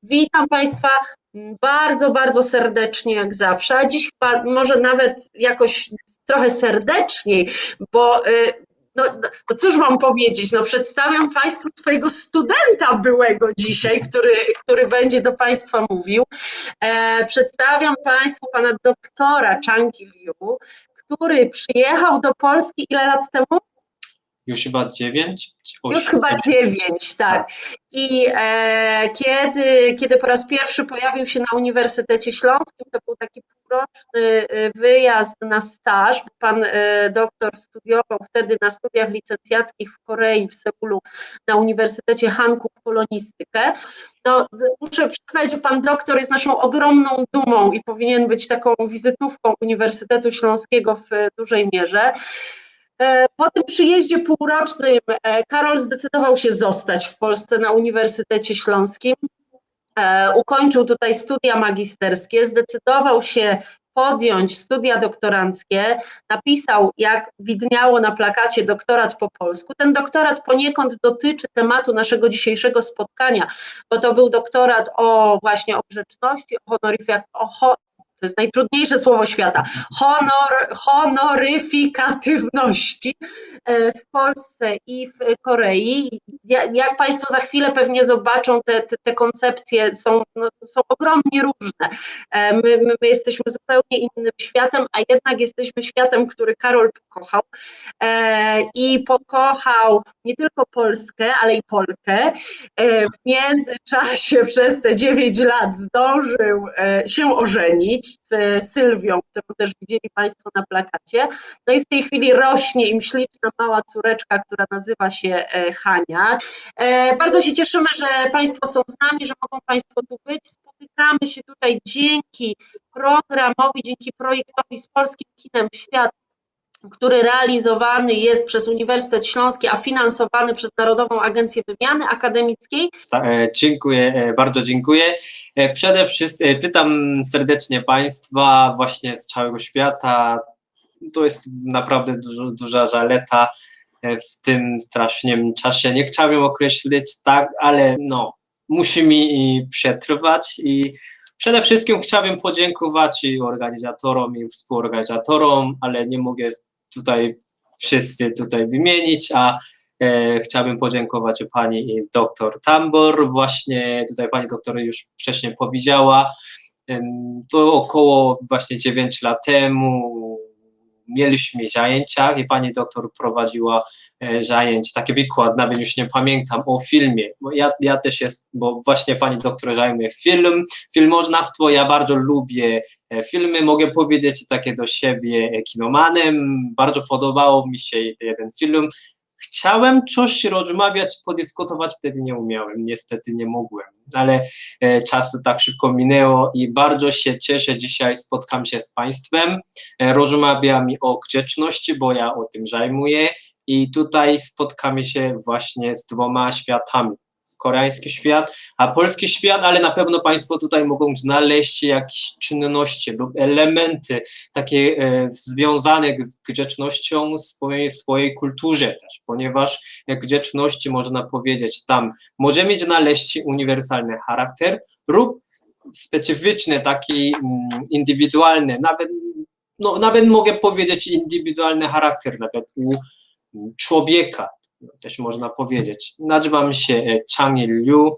Witam Państwa bardzo, bardzo serdecznie jak zawsze, a dziś chyba może nawet jakoś trochę serdeczniej, bo no cóż mam powiedzieć, no przedstawiam Państwu swojego studenta byłego dzisiaj, który będzie do Państwa mówił. Przedstawiam Państwu pana doktora Chang Il-yu, który przyjechał do Polski ile lat temu? Już chyba 9, Już 8. chyba 9, tak. I kiedy po raz pierwszy pojawił się na Uniwersytecie Śląskim, to był taki półroczny wyjazd na staż. Pan doktor studiował wtedy na studiach licencjackich w Korei, w Seulu, na Uniwersytecie Hankuk polonistykę. No, muszę przyznać, że pan doktor jest naszą ogromną dumą i powinien być taką wizytówką Uniwersytetu Śląskiego w dużej mierze. Po tym przyjeździe półrocznym Karol zdecydował się zostać w Polsce na Uniwersytecie Śląskim. Ukończył tutaj studia magisterskie, zdecydował się podjąć studia doktoranckie, napisał, jak widniało na plakacie, doktorat po polsku. Ten doktorat poniekąd dotyczy tematu naszego dzisiejszego spotkania, bo to był doktorat właśnie o grzeczności, to jest najtrudniejsze słowo świata, honoryfikatywności w Polsce i w Korei. Jak Państwo za chwilę pewnie zobaczą, te koncepcje są ogromnie różne. My jesteśmy zupełnie innym światem, a jednak jesteśmy światem, który Karol pokochał. I pokochał nie tylko Polskę, ale i Polkę. W międzyczasie przez te 9 lat zdążył się ożenić z Sylwią, którą też widzieli Państwo na plakacie. No i w tej chwili rośnie im śliczna mała córeczka, która nazywa się Hania. Bardzo się cieszymy, że Państwo są z nami, że mogą Państwo tu być. Spotykamy się tutaj dzięki programowi, dzięki projektowi z Polskim Kinem Świat, który realizowany jest przez Uniwersytet Śląski, a finansowany przez Narodową Agencję Wymiany Akademickiej. Dziękuję, bardzo dziękuję. Przede wszystkim pytam serdecznie Państwa właśnie z całego świata. To jest naprawdę duża zaleta w tym strasznym czasie. Nie chciałbym określić tak, ale no, musimy przetrwać i przede wszystkim chciałbym podziękować i organizatorom, i współorganizatorom, ale nie mogę tutaj wszyscy wymienić, a chciałbym podziękować pani doktor Tambor. Właśnie tutaj pani doktor już wcześniej powiedziała, to około właśnie 9 lat temu mieliśmy zajęcia i pani doktor prowadziła zajęcia, taki wykład, nawet już nie pamiętam, o filmie, bo ja też bo właśnie pani doktor zajmuje filmoznawstwo, ja bardzo lubię filmy, mogę powiedzieć takie do siebie kinomanem, bardzo podobało mi się jeden film. Chciałem coś rozmawiać, podyskutować, wtedy nie umiałem, niestety nie mogłem, ale czas tak szybko minęło i bardzo się cieszę, dzisiaj spotkam się z Państwem, rozmawiamy o grzeczności, bo ja o tym zajmuję i tutaj spotkamy się właśnie z dwoma światami. Koreański świat, a polski świat, ale na pewno Państwo tutaj mogą znaleźć jakieś czynności lub elementy takie związane z grzecznością w swojej kulturze też, ponieważ grzeczności można powiedzieć tam możemy znaleźć uniwersalny charakter lub specyficzny, taki indywidualny, nawet mogę powiedzieć indywidualny charakter, nawet u człowieka. Też można powiedzieć. Nazywam się Chang Il-yu,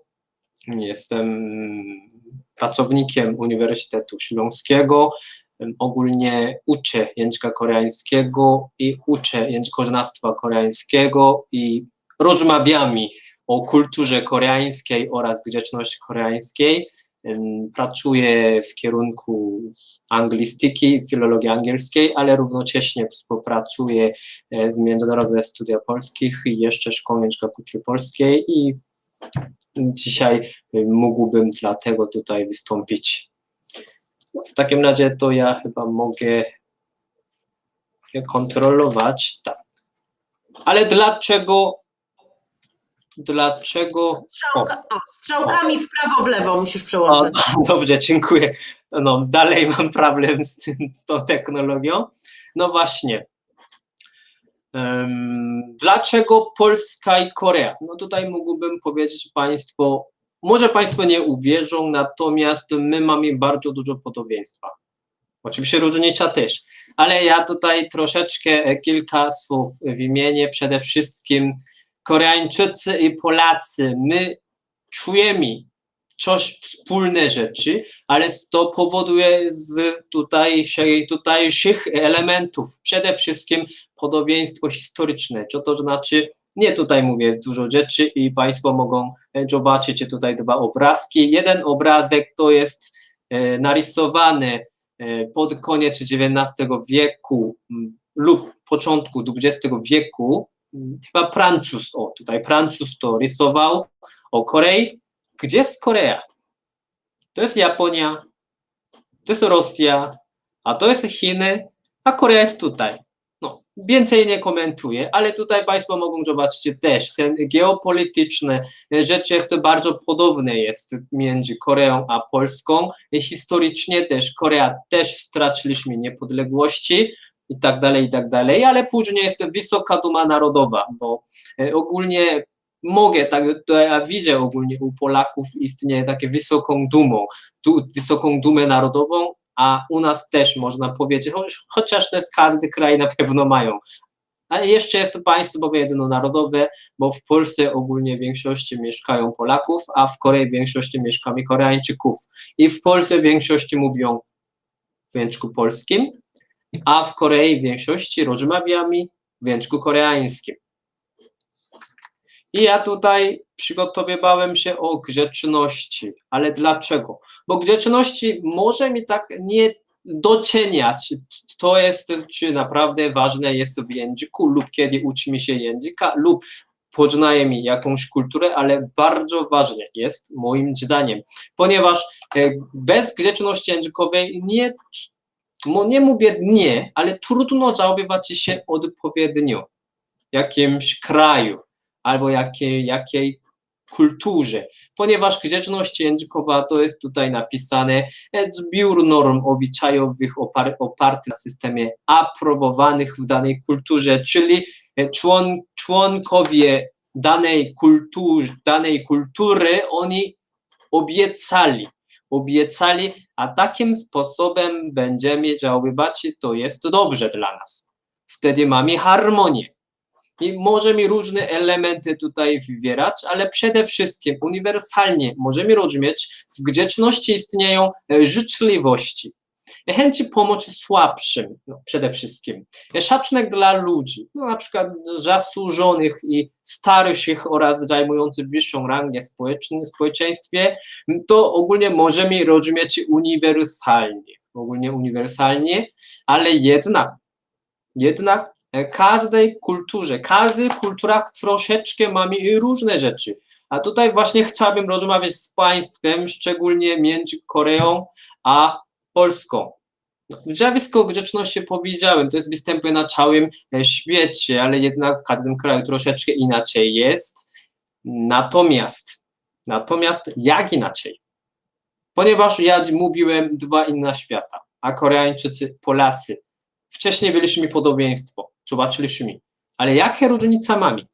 jestem pracownikiem Uniwersytetu Śląskiego, ogólnie uczę języka koreańskiego i uczę językoznawstwa koreańskiego i rozmawiamy o kulturze koreańskiej oraz grzeczności koreańskiej. Pracuję w kierunku anglistyki, filologii angielskiej, ale równocześnie współpracuję z Międzynarodowym Studiach Polskich i jeszcze Szkołą Języka Kultury Polskiej i dzisiaj mógłbym dlatego tutaj wystąpić. W takim razie to ja chyba mogę kontrolować, tak. Ale dlaczego? Strzałkami w prawo, w lewo musisz przełączać. Dobrze, dziękuję. No, dalej mam problem z tą technologią. No właśnie. Dlaczego Polska i Korea? No tutaj mógłbym powiedzieć Państwu może Państwo nie uwierzą, natomiast my mamy bardzo dużo podobieństwa. Oczywiście różnica też, ale ja tutaj troszeczkę kilka słów wymienię. Przede wszystkim Koreańczycy i Polacy, my czujemy coś wspólne rzeczy, ale to powoduje z tutejszych elementów przede wszystkim podobieństwo historyczne. Co to znaczy? Nie tutaj mówię dużo rzeczy i Państwo mogą zobaczyć tutaj dwa obrazki. Jeden obrazek to jest narysowany pod koniec XIX wieku lub początku XX wieku, chyba Francuz, tutaj Francuz to rysował o Korei. Gdzie jest Korea? To jest Japonia, to jest Rosja, a to jest Chiny, a Korea jest tutaj. No, więcej nie komentuję, ale tutaj Państwo mogą zobaczyć też, ten geopolityczne rzecz jest bardzo podobne jest między Koreą a Polską. Historycznie też Korea też straciliśmy niepodległości i tak dalej, ale później jest wysoka duma narodowa, bo ogólnie mogę, tak ja widzę ogólnie u Polaków istnieje takie wysoką dumę narodową, a u nas też można powiedzieć, chociaż to jest każdy kraj na pewno mają. A jeszcze jest to państwo jednonarodowe, bo w Polsce ogólnie w większości mieszkają Polaków, a w Korei w większości mieszkamy Koreańczyków. I w Polsce w większości mówią w języku polskim, a w Korei w większości rozmawiamy w języku koreańskim. I ja tutaj przygotowywałem się o grzeczności, ale dlaczego? Bo grzeczności może mi tak nie doceniać, to jest, czy naprawdę ważne jest w języku, lub kiedy uczymy się języka, lub poznajemy jakąś kulturę, ale bardzo ważne jest moim zdaniem, ponieważ bez grzeczności językowej nie mówię nie, ale trudno zachowywać się odpowiednio w jakimś kraju albo jakiej kulturze, ponieważ grzeczność językowa to jest tutaj napisane zbiór norm obyczajowych oparty na systemie aprobowanych w danej kulturze, czyli członkowie danej kultury, oni obiecali, a takim sposobem będziemy zachowywać, to jest dobrze dla nas. Wtedy mamy harmonię. I możemy różne elementy tutaj wywierać, ale przede wszystkim uniwersalnie możemy rozumieć, w grzeczności istnieją życzliwości, chęci pomocy słabszym, przede wszystkim, szacunek dla ludzi, na przykład zasłużonych i starszych oraz zajmujących wyższą rangę w społeczeństwie, to ogólnie możemy rozumieć uniwersalnie, ale jednak każdej kulturach troszeczkę mamy różne rzeczy. A tutaj właśnie chciałbym rozmawiać z Państwem, szczególnie między Koreą a Polską. Zjawisko grzeczności powiedziałem, to występuje na całym świecie, ale jednak w każdym kraju troszeczkę inaczej jest. Natomiast jak inaczej? Ponieważ ja mówiłem dwa inne świata, a Koreańczycy, Polacy. Wcześniej byliśmy podobieństwo, zobaczyliśmy, ale jakie różnice mamy?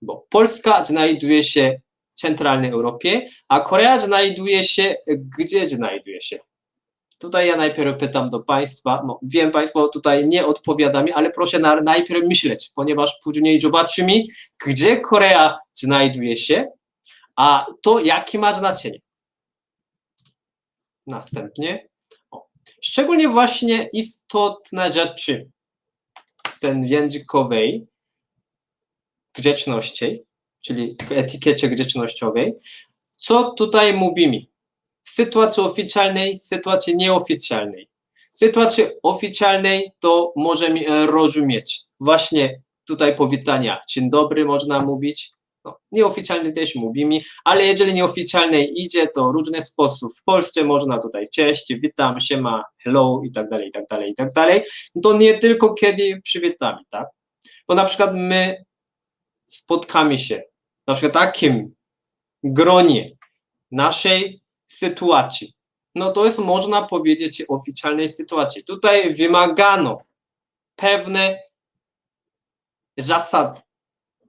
Bo Polska znajduje się w centralnej Europie, a Korea znajduje się, gdzie znajduje się? Tutaj ja najpierw pytam do Państwa, wiem, Państwo tutaj nie odpowiada mi, ale proszę najpierw myśleć, ponieważ później zobaczymy, gdzie Korea znajduje się, a to jakie ma znaczenie. Następnie, szczególnie właśnie istotne rzeczy ten językowej grzeczności, czyli w etykiecie grzecznościowej, co tutaj mówimy? W sytuacji oficjalnej, sytuacji nieoficjalnej. W sytuacji oficjalnej to możemy rozumieć właśnie tutaj powitania. Dzień dobry można mówić. Nieoficjalnie też mówimy, ale jeżeli nieoficjalnej idzie, to różny sposób. W Polsce można tutaj cześć, witam, siema, hello i tak dalej. To nie tylko kiedy przywitamy, tak? Bo na przykład my spotkamy się na przykład w takim gronie naszej sytuacji. To jest, można powiedzieć, oficjalnej sytuacji. Tutaj wymagano pewne zasady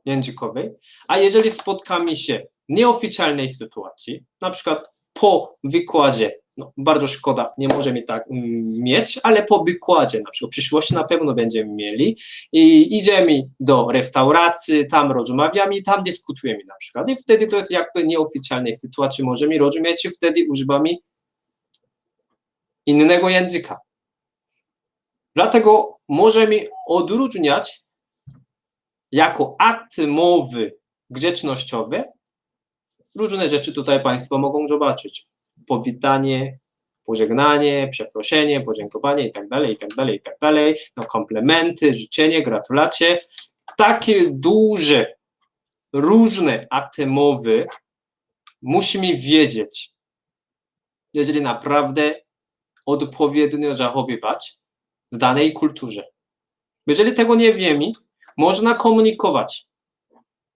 językowej, a jeżeli spotkamy się nieoficjalnej sytuacji, na przykład po wykładzie, no, bardzo szkoda, nie możemy tak mieć, ale po wykładzie, na przykład w przyszłości na pewno będziemy mieli i idziemy do restauracji, tam rozmawiamy, tam dyskutujemy na przykład i wtedy to jest jakby nieoficjalnej sytuacji, możemy rozumieć i wtedy używamy innego języka. Dlatego możemy odróżniać jako akty mowy grzecznościowe różne rzeczy tutaj Państwo mogą zobaczyć. Powitanie, pożegnanie, przeproszenie, podziękowanie itd., itd., itd. No, komplementy, życzenie, gratulacje. Takie duże, różne akty mowy musimy wiedzieć, jeżeli naprawdę odpowiednio zachowywać w danej kulturze. Jeżeli tego nie wiemy, można komunikować.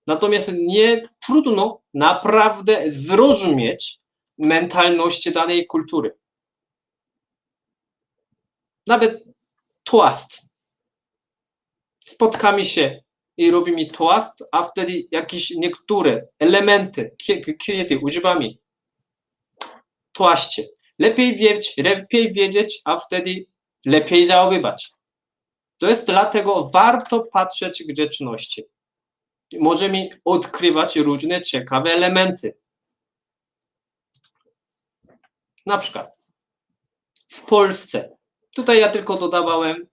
Natomiast nie trudno naprawdę zrozumieć mentalności danej kultury. Nawet toast. Spotkamy się i robimy toast, a wtedy jakieś niektóre elementy, kiedy używamy toaście, lepiej wiedzieć, a wtedy lepiej zachowywać. To jest dlatego warto patrzeć grzeczności. Możemy odkrywać różne ciekawe elementy. Na przykład w Polsce, tutaj ja tylko dodawałem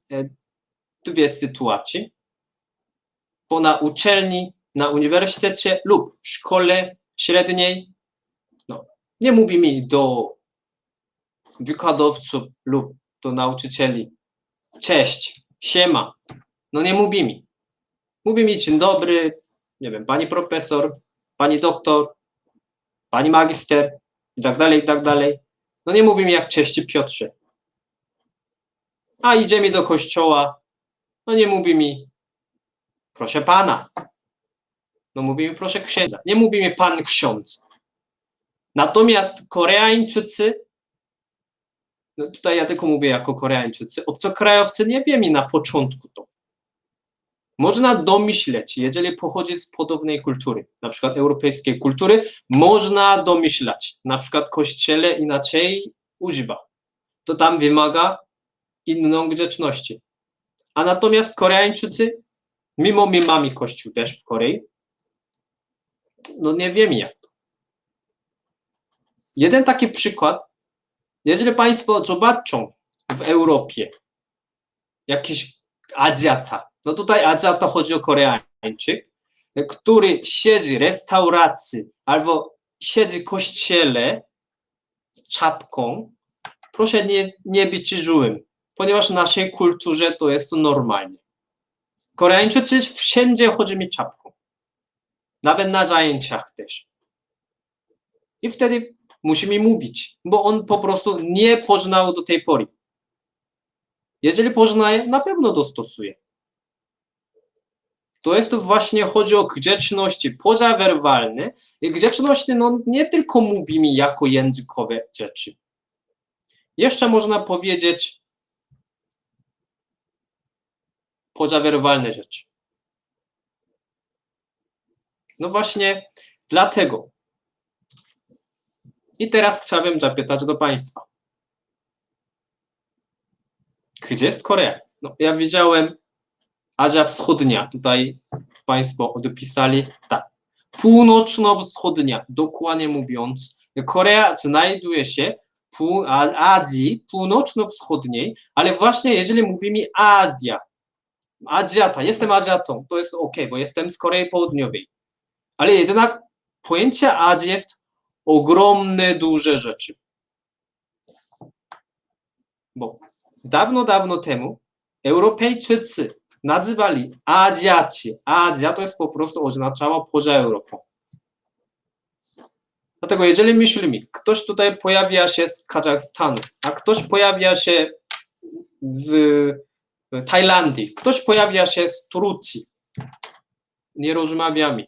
dwie sytuacje, bo na uczelni, na uniwersytecie lub szkole średniej, no, nie mówimy do wykładowców lub do nauczycieli cześć, siema, no nie mówimy. Mówimy dzień dobry, nie wiem, pani profesor, pani doktor, pani magister i tak dalej, i tak dalej. No nie mówimy jak cześć Piotrze. A idziemy do kościoła, no nie mówimy proszę pana. No mówimy proszę księdza. Nie mówimy pan ksiądz. Natomiast Koreańczycy, no tutaj ja tylko mówię jako Koreańczycy, obcokrajowcy nie wiemy na początku to. Można domyśleć, jeżeli pochodzi z podobnej kultury, na przykład europejskiej kultury, można domyślać, na przykład kościele inaczej używa. To tam wymaga inną grzeczności. A natomiast Koreańczycy, mimo my mamy kościół też w Korei, no nie wiemy jak to. Jeden taki przykład, jeżeli Państwo zobaczą w Europie jakiś Azjata, no tutaj Azjata chodzi o Koreańczyk, który siedzi w restauracji albo siedzi w kościele z czapką, proszę nie być złym, ponieważ w naszej kulturze to jest to normalnie. Koreańczycy wszędzie chodzimy czapką, nawet na zajęciach też. I wtedy musimy mówić, bo on po prostu nie poznał do tej pory. Jeżeli poznaje, na pewno dostosuje. To jest właśnie, chodzi o grzeczności pozawerbalne i grzeczności no, nie tylko mówimy jako językowe rzeczy. Jeszcze można powiedzieć pozawerbalne rzeczy. No właśnie dlatego. I teraz chciałbym zapytać do Państwa. Gdzie jest Korea? No, ja widziałem Azja Wschodnia. Tutaj Państwo odpisali tak. Północno-wschodnia, dokładnie mówiąc. Korea znajduje się w Azji północno-wschodniej, ale właśnie jeżeli mówimy Azja, Azjata, jestem Azjatą, to jest ok, bo jestem z Korei Południowej. Ale jednak pojęcie Azji jest ogromne, duże rzeczy. Bo dawno temu Europejczycy nazywali Azjaci. Azja to jest po prostu oznaczało poza Europą. Dlatego jeżeli myślimy, ktoś tutaj pojawia się z Kazachstanu, a ktoś pojawia się z Tajlandii, ktoś pojawia się z Turcji, nie rozmawiamy.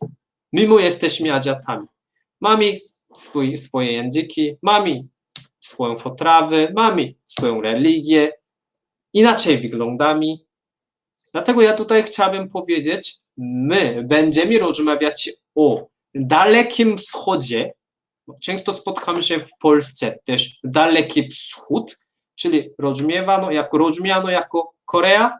Mimo jesteśmy Azjatami. Mamy swoje języki, mamy swoją potrawę, mamy swoją religię, inaczej wyglądamy. Dlatego ja tutaj chciałbym powiedzieć, my będziemy rozmawiać o Dalekim Wschodzie, często spotkamy się w Polsce też Daleki Wschód, czyli rozumiano jako Korea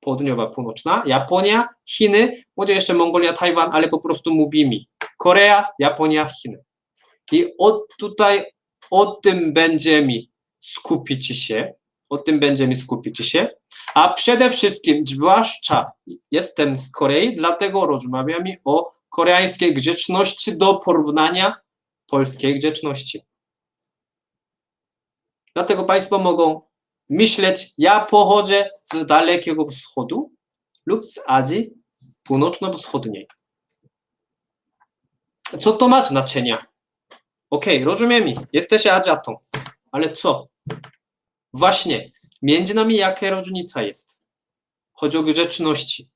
Południowa, Północna, Japonia, Chiny, może jeszcze Mongolia, Tajwan, ale po prostu mówimy Korea, Japonia, Chiny. I o tym będziemy skupić się, a przede wszystkim, zwłaszcza jestem z Korei, dlatego rozmawiamy o koreańskiej grzeczności do porównania polskiej grzeczności. Dlatego Państwo mogą myśleć, ja pochodzę z Dalekiego Wschodu lub z Azji Północno-Wschodniej. Co to ma znaczenie? Okej, rozumiemy, jesteś Azjatą, ale co? Właśnie, między nami jaka różnica jest? Chodzi o grzeczności.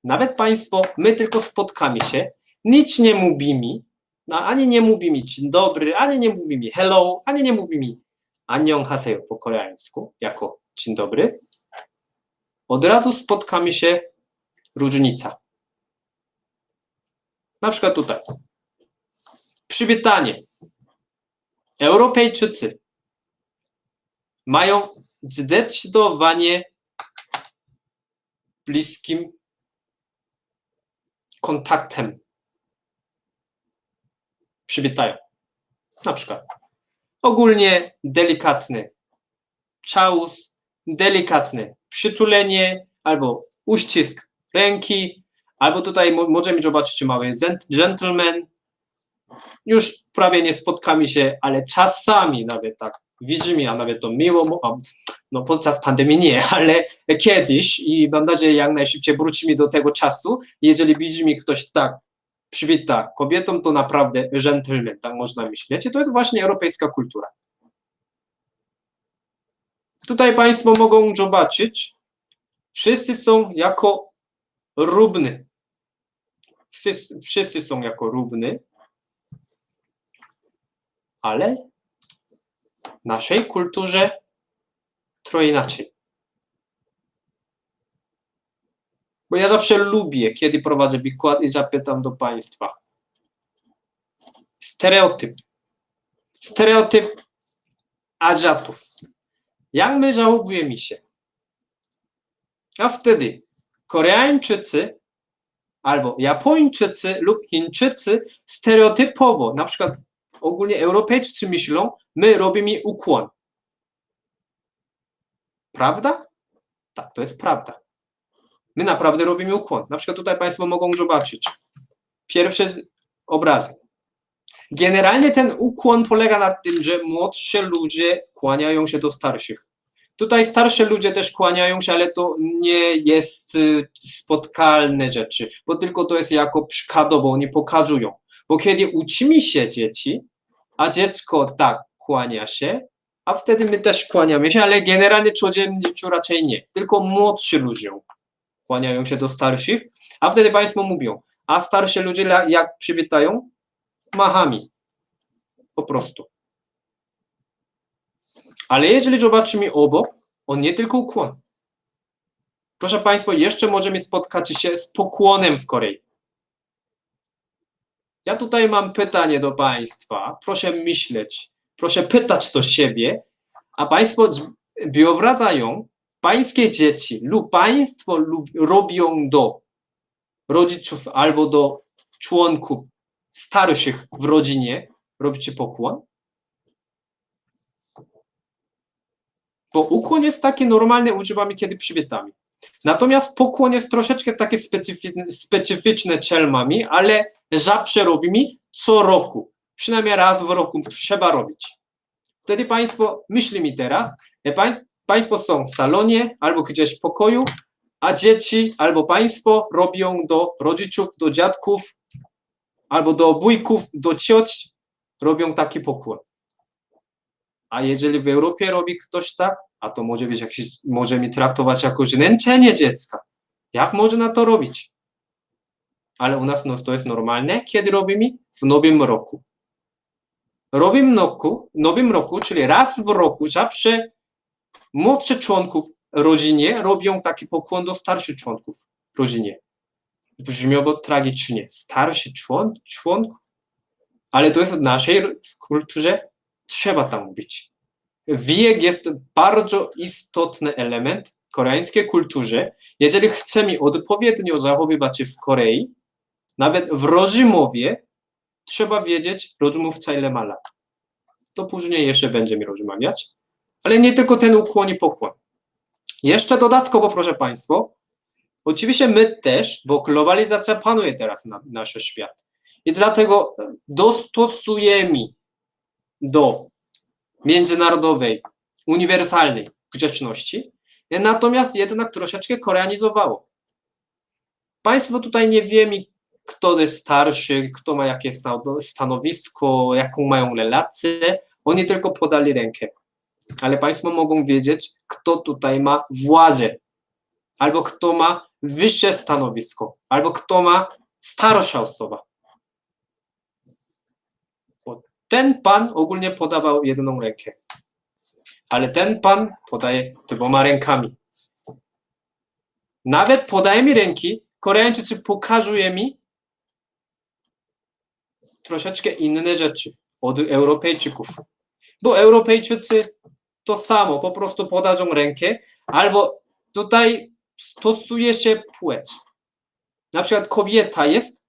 Nawet Państwo, my tylko spotkamy się, nic nie mówimy, ani nie mówimy dzień dobry, ani nie mówimy hello, ani nie mówimy 안녕하세요 po koreańsku, jako dzień dobry. Od razu spotkamy się różnica. Na przykład tutaj. Przywitanie. Europejczycy mają zdecydowanie bliskim kontaktem. Przywitają. Na przykład ogólnie delikatny całus, delikatne przytulenie albo uścisk ręki, albo tutaj możemy zobaczyć mały gentleman. Już prawie nie spotkamy się, ale czasami nawet tak widzimy, a nawet to miło, no podczas pandemii nie, ale kiedyś i mam nadzieję jak najszybciej wrócimy do tego czasu. Jeżeli widzimy ktoś tak przywita kobietą, to naprawdę gentleman, tak można myśleć. I to jest właśnie europejska kultura. Tutaj Państwo mogą zobaczyć, wszyscy są jako równi. Wszyscy są jako równi, ale w naszej kulturze trochę inaczej. Bo ja zawsze lubię, kiedy prowadzę wykład i zapytam do Państwa. Stereotyp Azjatów. Jak my zachowujemy się? A wtedy Koreańczycy albo Japończycy lub Chińczycy stereotypowo, na przykład ogólnie Europejczycy myślą, my robimy ukłon. Prawda? Tak, to jest prawda. My naprawdę robimy ukłon. Na przykład tutaj Państwo mogą zobaczyć pierwszy obrazek. Generalnie ten ukłon polega na tym, że młodsi ludzie kłaniają się do starszych. Tutaj starsi ludzie też kłaniają się, ale to nie jest spotkanie rzeczy, bo tylko to jest jako przykładowo, oni pokazują. Bo kiedy uczymy się dzieci, a dziecko tak kłania się, a wtedy my też kłaniamy się, ale generalnie codziennie raczej nie. Tylko młodsi ludzie kłaniają się do starszych, a wtedy Państwo mówią, a starsi ludzie jak przywitają? Machami. Po prostu. Ale jeżeli zobaczymy obok, on nie tylko ukłon. Proszę Państwa, jeszcze możemy spotkać się z pokłonem w Korei. Ja tutaj mam pytanie do Państwa. Proszę myśleć, proszę pytać do siebie, a Państwo wyobrażają, Pańskie dzieci lub Państwo robią do rodziców albo do członków starszych w rodzinie, robicie pokłon? Bo ukłon jest taki normalny, używamy kiedy przywitamy. Natomiast pokłon jest troszeczkę takie specyficzne czelmami, ale zawsze robimy co roku. Przynajmniej raz w roku trzeba robić. Wtedy Państwo myślimy teraz, Państwo są w salonie albo gdzieś w pokoju, a dzieci albo Państwo robią do rodziców, do dziadków, albo do wujków, do cioć, robią taki pokłon. A jeżeli w Europie robi ktoś tak, a to może być możemy traktować jako znęcenie dziecka. Jak można to robić? Ale u nas to jest normalne, kiedy robimy w Nowym Roku. W Nowym Roku, czyli raz w roku, zawsze młodsze członków rodzinie robią taki pokłon do starszych członków rodzinie. brzmiało tragicznie. Starszy członek, ale to jest w naszej kulturze, trzeba tam być. Wiek jest bardzo istotny element koreańskiej kulturze. Jeżeli chcemy odpowiednio zachowywać się w Korei, nawet w rozmowie, trzeba wiedzieć rozmówca ile ma lat. To później jeszcze będziemy rozmawiać. Ale nie tylko ten ukłon i pokłon. Jeszcze dodatkowo, proszę Państwa, oczywiście my też, bo globalizacja panuje teraz na nasz świat. I dlatego dostosujemy do międzynarodowej, uniwersalnej grzeczności, natomiast jednak troszeczkę koreanizowało. Państwo tutaj nie wiemy, kto jest starszy, kto ma jakie stanowisko, jaką mają relację. Oni tylko podali rękę. Ale Państwo mogą wiedzieć, kto tutaj ma władzę, albo kto ma wyższe stanowisko, albo kto ma starsza osoba. Bo ten pan ogólnie podawał jedną rękę, ale ten pan podaje 2 rękami. Nawet podaje mi ręki, Koreańczycy pokazują mi troszeczkę inne rzeczy od Europejczyków. Bo Europejczycy to samo, po prostu podadzą rękę, albo tutaj stosuje się płeć. Na przykład kobieta jest,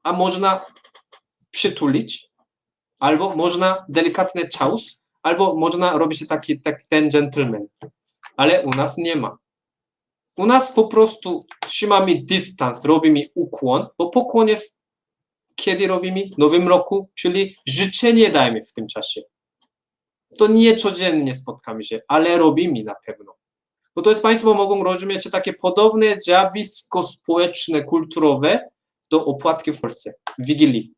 a można przytulić, albo można delikatny cios, albo można robić taki ten gentleman. Ale u nas nie ma. U nas po prostu trzymamy dystans, robimy ukłon, bo pokłon jest, kiedy robimy w Nowym Roku, czyli życzenie dajemy w tym czasie. To nie codziennie spotkamy się, ale robimy na pewno. Bo to jest, Państwo mogą rozumieć, takie podobne zjawisko społeczne, kulturowe do opłatki w Polsce, w Wigilii.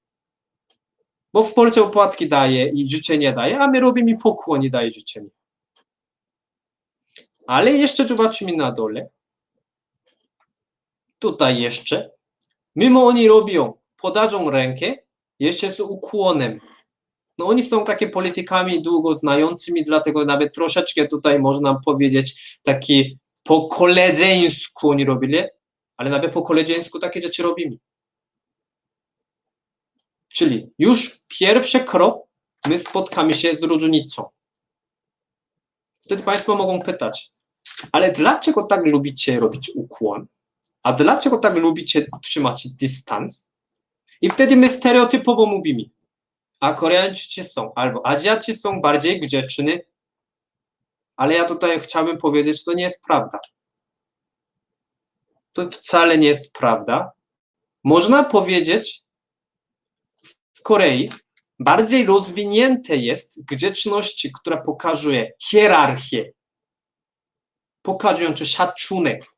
Bo w Polsce opłatki daje i życzenie daje, a my robimy pokłon i daje życzenie. Ale jeszcze zobaczymy na dole. Tutaj jeszcze, mimo oni robią, podadzą rękę, jeszcze z ukłonem. No oni są takie politykami długo znającymi, dlatego nawet troszeczkę tutaj można powiedzieć taki po koleżeńsku oni robili, ale nawet po koleżeńsku takie rzeczy robimy. Czyli już pierwszy krok, my spotkamy się z różnicą. Wtedy Państwo mogą pytać, ale dlaczego tak lubicie robić ukłon? A dlaczego tak lubicie trzymać dystans? I wtedy my stereotypowo mówimy, a Koreańczycy są, albo Azjaci są bardziej grzeczni, ale ja tutaj chciałbym powiedzieć, że to nie jest prawda. To wcale nie jest prawda. Można powiedzieć, w Korei bardziej rozwinięte jest grzeczność, która pokazuje hierarchię, pokazujący szacunek.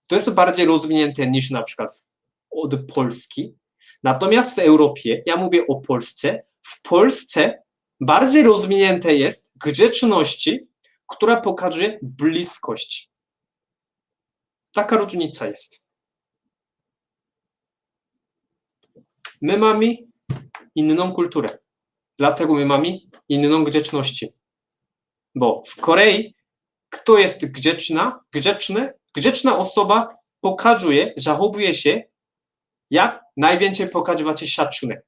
To jest bardziej rozwinięte niż na przykład od Polski. Natomiast w Europie, ja mówię o Polsce, w Polsce bardziej rozwinięte jest grzeczności, która pokazuje bliskość. Taka różnica jest. My mamy inną kulturę, dlatego my mamy inną grzeczność. Bo w Korei kto jest grzeczna osoba pokazuje, zachowuje się, jak najwięcej pokazywać szacunek.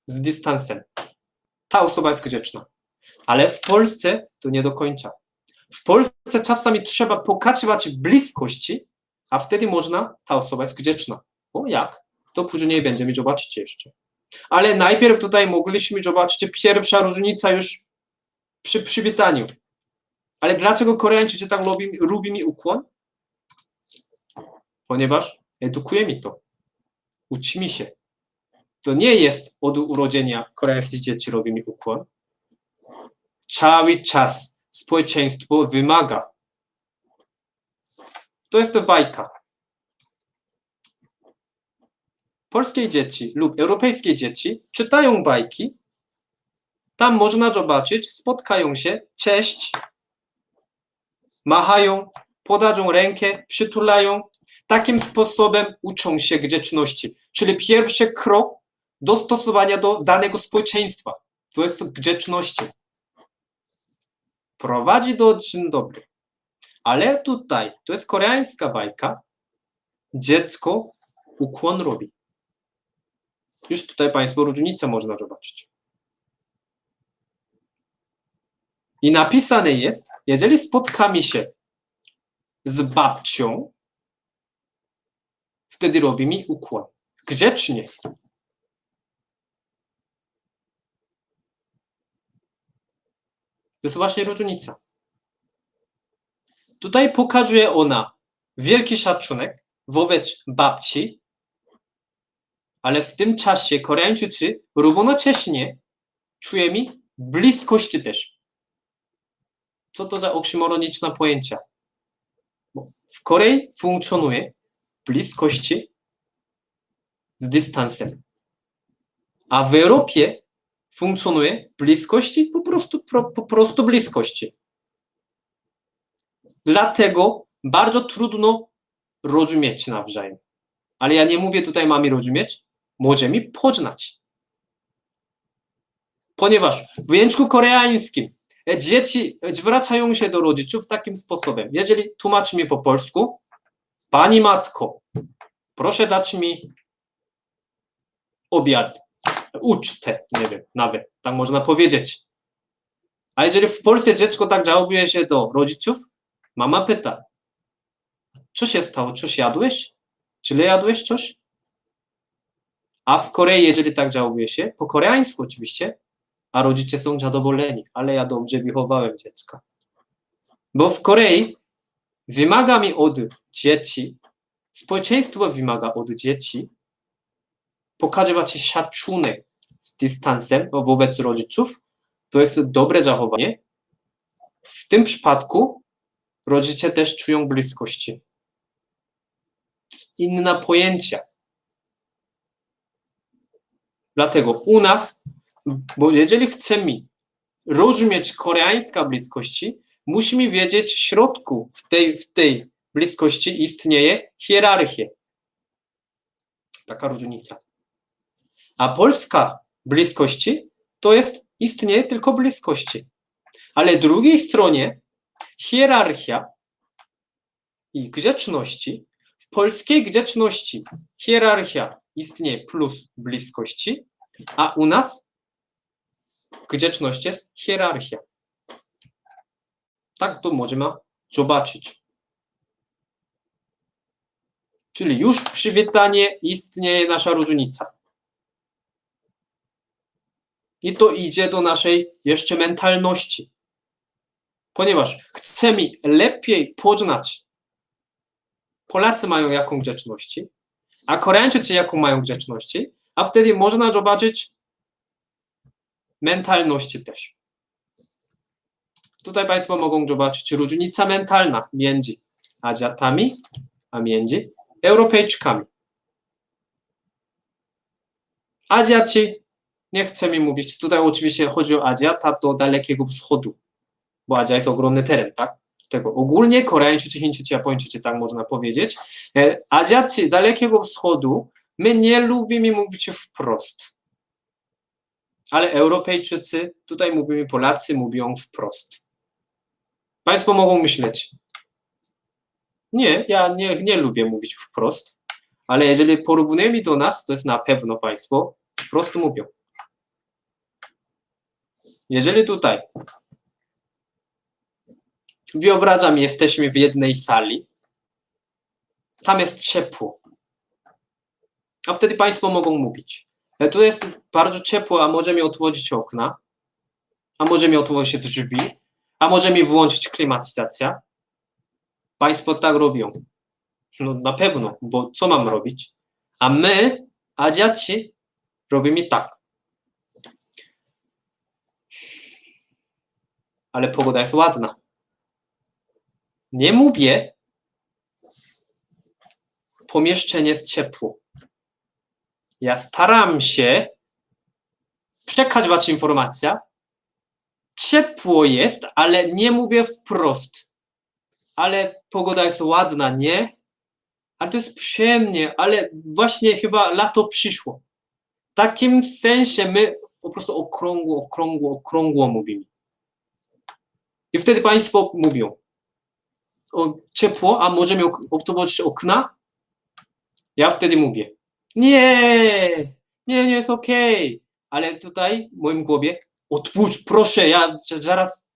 Z dystansem. Ta osoba jest grzeczna. Ale w Polsce to nie do końca. W Polsce czasami trzeba pokazywać bliskości, a wtedy można, ta osoba jest grzeczna. O jak? To później będziemy zobaczyć jeszcze. Ale najpierw tutaj mogliśmy zobaczyć pierwsza różnica już przy przywitaniu. Ale dlaczego Koreańczycy tak lubimy ukłon? Ponieważ edukujemy to. Uczymy się. To nie jest od urodzenia koreańskich dzieci robimy ukłon. Cały czas społeczeństwo wymaga. To jest bajka. Polskie dzieci lub europejskie dzieci czytają bajki. Tam można zobaczyć, spotkają się, cześć, machają, podadzą rękę, przytulają. Takim sposobem uczą się grzeczności. Czyli pierwszy krok dostosowania do danego społeczeństwa. To jest grzeczności. Prowadzi do dzień dobry. Ale tutaj, to jest koreańska bajka, dziecko ukłon robi. Już tutaj Państwo różnicę można zobaczyć. I napisane jest, jeżeli spotkamy się z babcią, wtedy robimy ukłon. Grzecznie. To jest właśnie różnica. Tutaj pokazuje ona wielki szacunek wobec babci, ale w tym czasie Koreańczycy równocześnie czujemy bliskość też. Co to za oksymoroniczne pojęcia? Bo w Korei funkcjonuje bliskości z dystansem, a w Europie funkcjonuje bliskości po prostu bliskości. Dlatego bardzo trudno rozumieć nawzajem. Ale ja nie mówię tutaj mamy rozumieć, możemy poznać. Ponieważ w języku koreańskim dzieci zwracają się do rodziców takim sposobem. Jeżeli tłumaczymy po polsku, pani matko, proszę dać mi obiad, ucztę, nie wiem, nawet, tak można powiedzieć. A jeżeli w Polsce dziecko tak zachowuje się do rodziców, mama pyta, co się stało, coś jadłeś? Czy jadłeś coś? A w Korei, jeżeli tak zachowuje się, po koreańsku oczywiście, a rodzice są zadowoleni, ale ja dobrze wychowałem dziecka. Bo w Korei wymagamy od dzieci, społeczeństwo wymaga od dzieci pokazywać szacunek z dystansem wobec rodziców. To jest dobre zachowanie. W tym przypadku rodzice też czują bliskości. Inne pojęcia. Dlatego u nas, bo jeżeli chcemy rozumieć koreańską bliskości, musimy wiedzieć w środku, w tej bliskości istnieje hierarchia. Taka różnica. A polska bliskości to jest, istnieje tylko bliskości. Ale drugiej stronie hierarchia i grzeczności, w polskiej grzeczności hierarchia istnieje plus bliskości, a u nas grzeczność jest hierarchia. Tak to możemy zobaczyć. Czyli już w przywitaniu istnieje nasza różnica. I to idzie do naszej jeszcze mentalności. Ponieważ chcemy lepiej poznać, Polacy mają jaką grzeczności, a Koreańczycy jaką mają grzeczności, a wtedy można zobaczyć mentalności też. Tutaj Państwo mogą zobaczyć różnica mentalna między Azjatami, a między Europejczykami. Azjaci, nie chcemy mówić, tutaj oczywiście chodzi o Azjata do Dalekiego Wschodu, bo Azja jest ogromny teren, tak? Tego ogólnie Koreańczycy, Chińczycy, Japończycy, tak można powiedzieć. Azjaci Dalekiego Wschodu, my nie lubimy mówić wprost. Ale Europejczycy, tutaj mówimy Polacy, mówią wprost. Państwo mogą myśleć, nie, ja nie lubię mówić wprost, ale jeżeli porównujemy do nas, to jest na pewno Państwo wprost mówią. Jeżeli tutaj wyobrażam, jesteśmy w jednej sali, tam jest ciepło, a wtedy Państwo mogą mówić. Tu jest bardzo ciepło, a możemy otworzyć okna, a możemy otworzyć drzwi, a możemy włączyć klimatyzację. Państwo tak robią. No na pewno, bo co mam robić? A my, Azjaci, robimy tak. Ale pogoda jest ładna. Nie mówię, pomieszczenie jest ciepło. Ja staram się przekazać informację. Ciepło jest, ale nie mówię wprost. Ale pogoda jest ładna, nie? A to jest przyjemnie, ale właśnie chyba lato przyszło. W takim sensie my po prostu okrągło mówimy. I wtedy Państwo mówią, o, ciepło, a możemy otworzyć okna? Ja wtedy mówię, nie, nie jest okej. Ale tutaj w moim głowie, odpuść, proszę, ja zaraz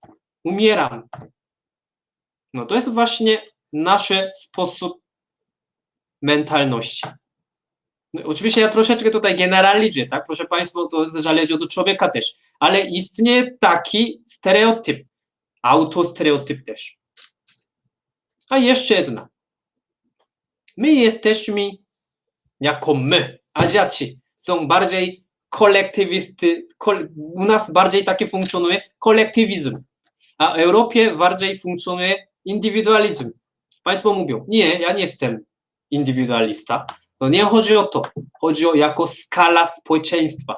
umieram. No to jest właśnie nasz sposób mentalności. No, oczywiście ja troszeczkę tutaj generalizuję, tak? Proszę Państwa, to zależy od człowieka też, ale istnieje taki stereotyp, autostereotyp też. A jeszcze jedna. My jesteśmy jako my, Azjaci, są bardziej kolektywisty, u nas bardziej takie funkcjonuje kolektywizm, a w Europie bardziej funkcjonuje indywidualizm. Państwo mówią, nie, ja nie jestem indywidualista. No nie chodzi o to, chodzi o jako skala społeczeństwa.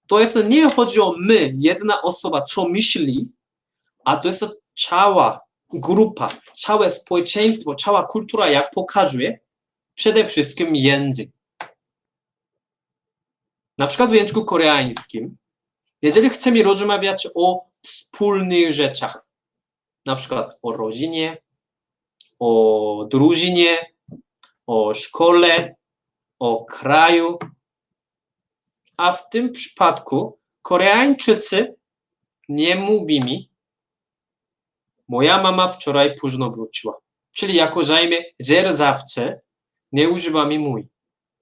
To jest, nie chodzi o my, jedna osoba, co myśli, a to jest cała grupa, całe społeczeństwo, cała kultura, jak pokazuje, przede wszystkim język. Na przykład w języku koreańskim, jeżeli chcemy rozmawiać o wspólnych rzeczach, na przykład o rodzinie, o drużynie, o szkole, o kraju, a w tym przypadku Koreańczycy nie mówimy, moja mama wczoraj późno wróciła. Czyli jako zajmie zawsze nie używamy mój,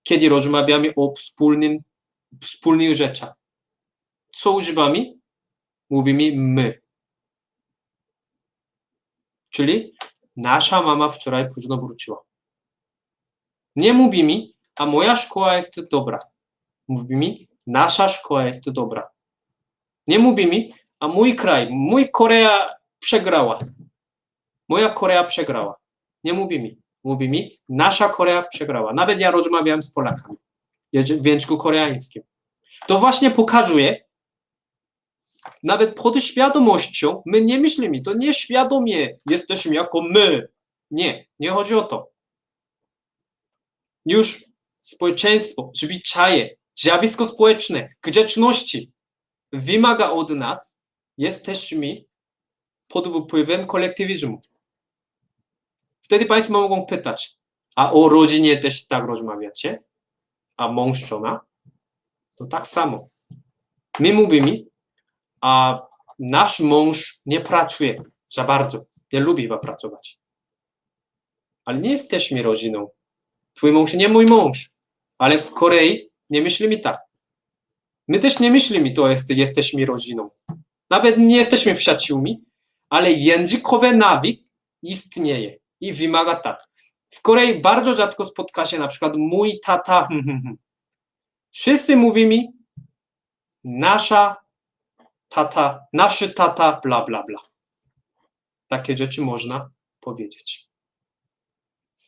kiedy rozmawiamy o wspólnych rzeczach. Co używamy? Mówimy my. Czyli nasza mama wczoraj późno wróciła. Nie mówimy, a moja szkoła jest dobra. Mówimy, nasza szkoła jest dobra. Nie mówimy, a mój kraj, mój Korea przegrała. Moja Korea przegrała. Nie mówimy. Mówimy, nasza Korea przegrała. Nawet ja rozmawiam z Polakami w języku koreańskim. To właśnie pokazuje, nawet pod świadomością, my nie myślimy, to nie świadomie jesteśmy jako my. Nie, nie chodzi o to. Już społeczeństwo, zwyczaje, zjawisko społeczne, grzeczności wymaga od nas, jesteśmy pod wpływem kolektywizmu. Wtedy Państwo mogą pytać, a o rodzinie też tak rozmawiacie? A mąż, żona? To tak samo. My mówimy, a nasz mąż nie pracuje za bardzo, nie lubi chyba pracować. Ale nie jesteśmy rodziną. Twój mąż nie mój mąż. Ale w Korei nie myślimy tak. My też nie myślimy, to jesteśmy rodziną. Nawet nie jesteśmy przyjaciółmi, ale językowy nawyk istnieje i wymaga tak. W Korei bardzo rzadko spotka się na przykład mój tata. Wszyscy mówimy nasza tata, nasz tata, bla, bla, bla. Takie rzeczy można powiedzieć.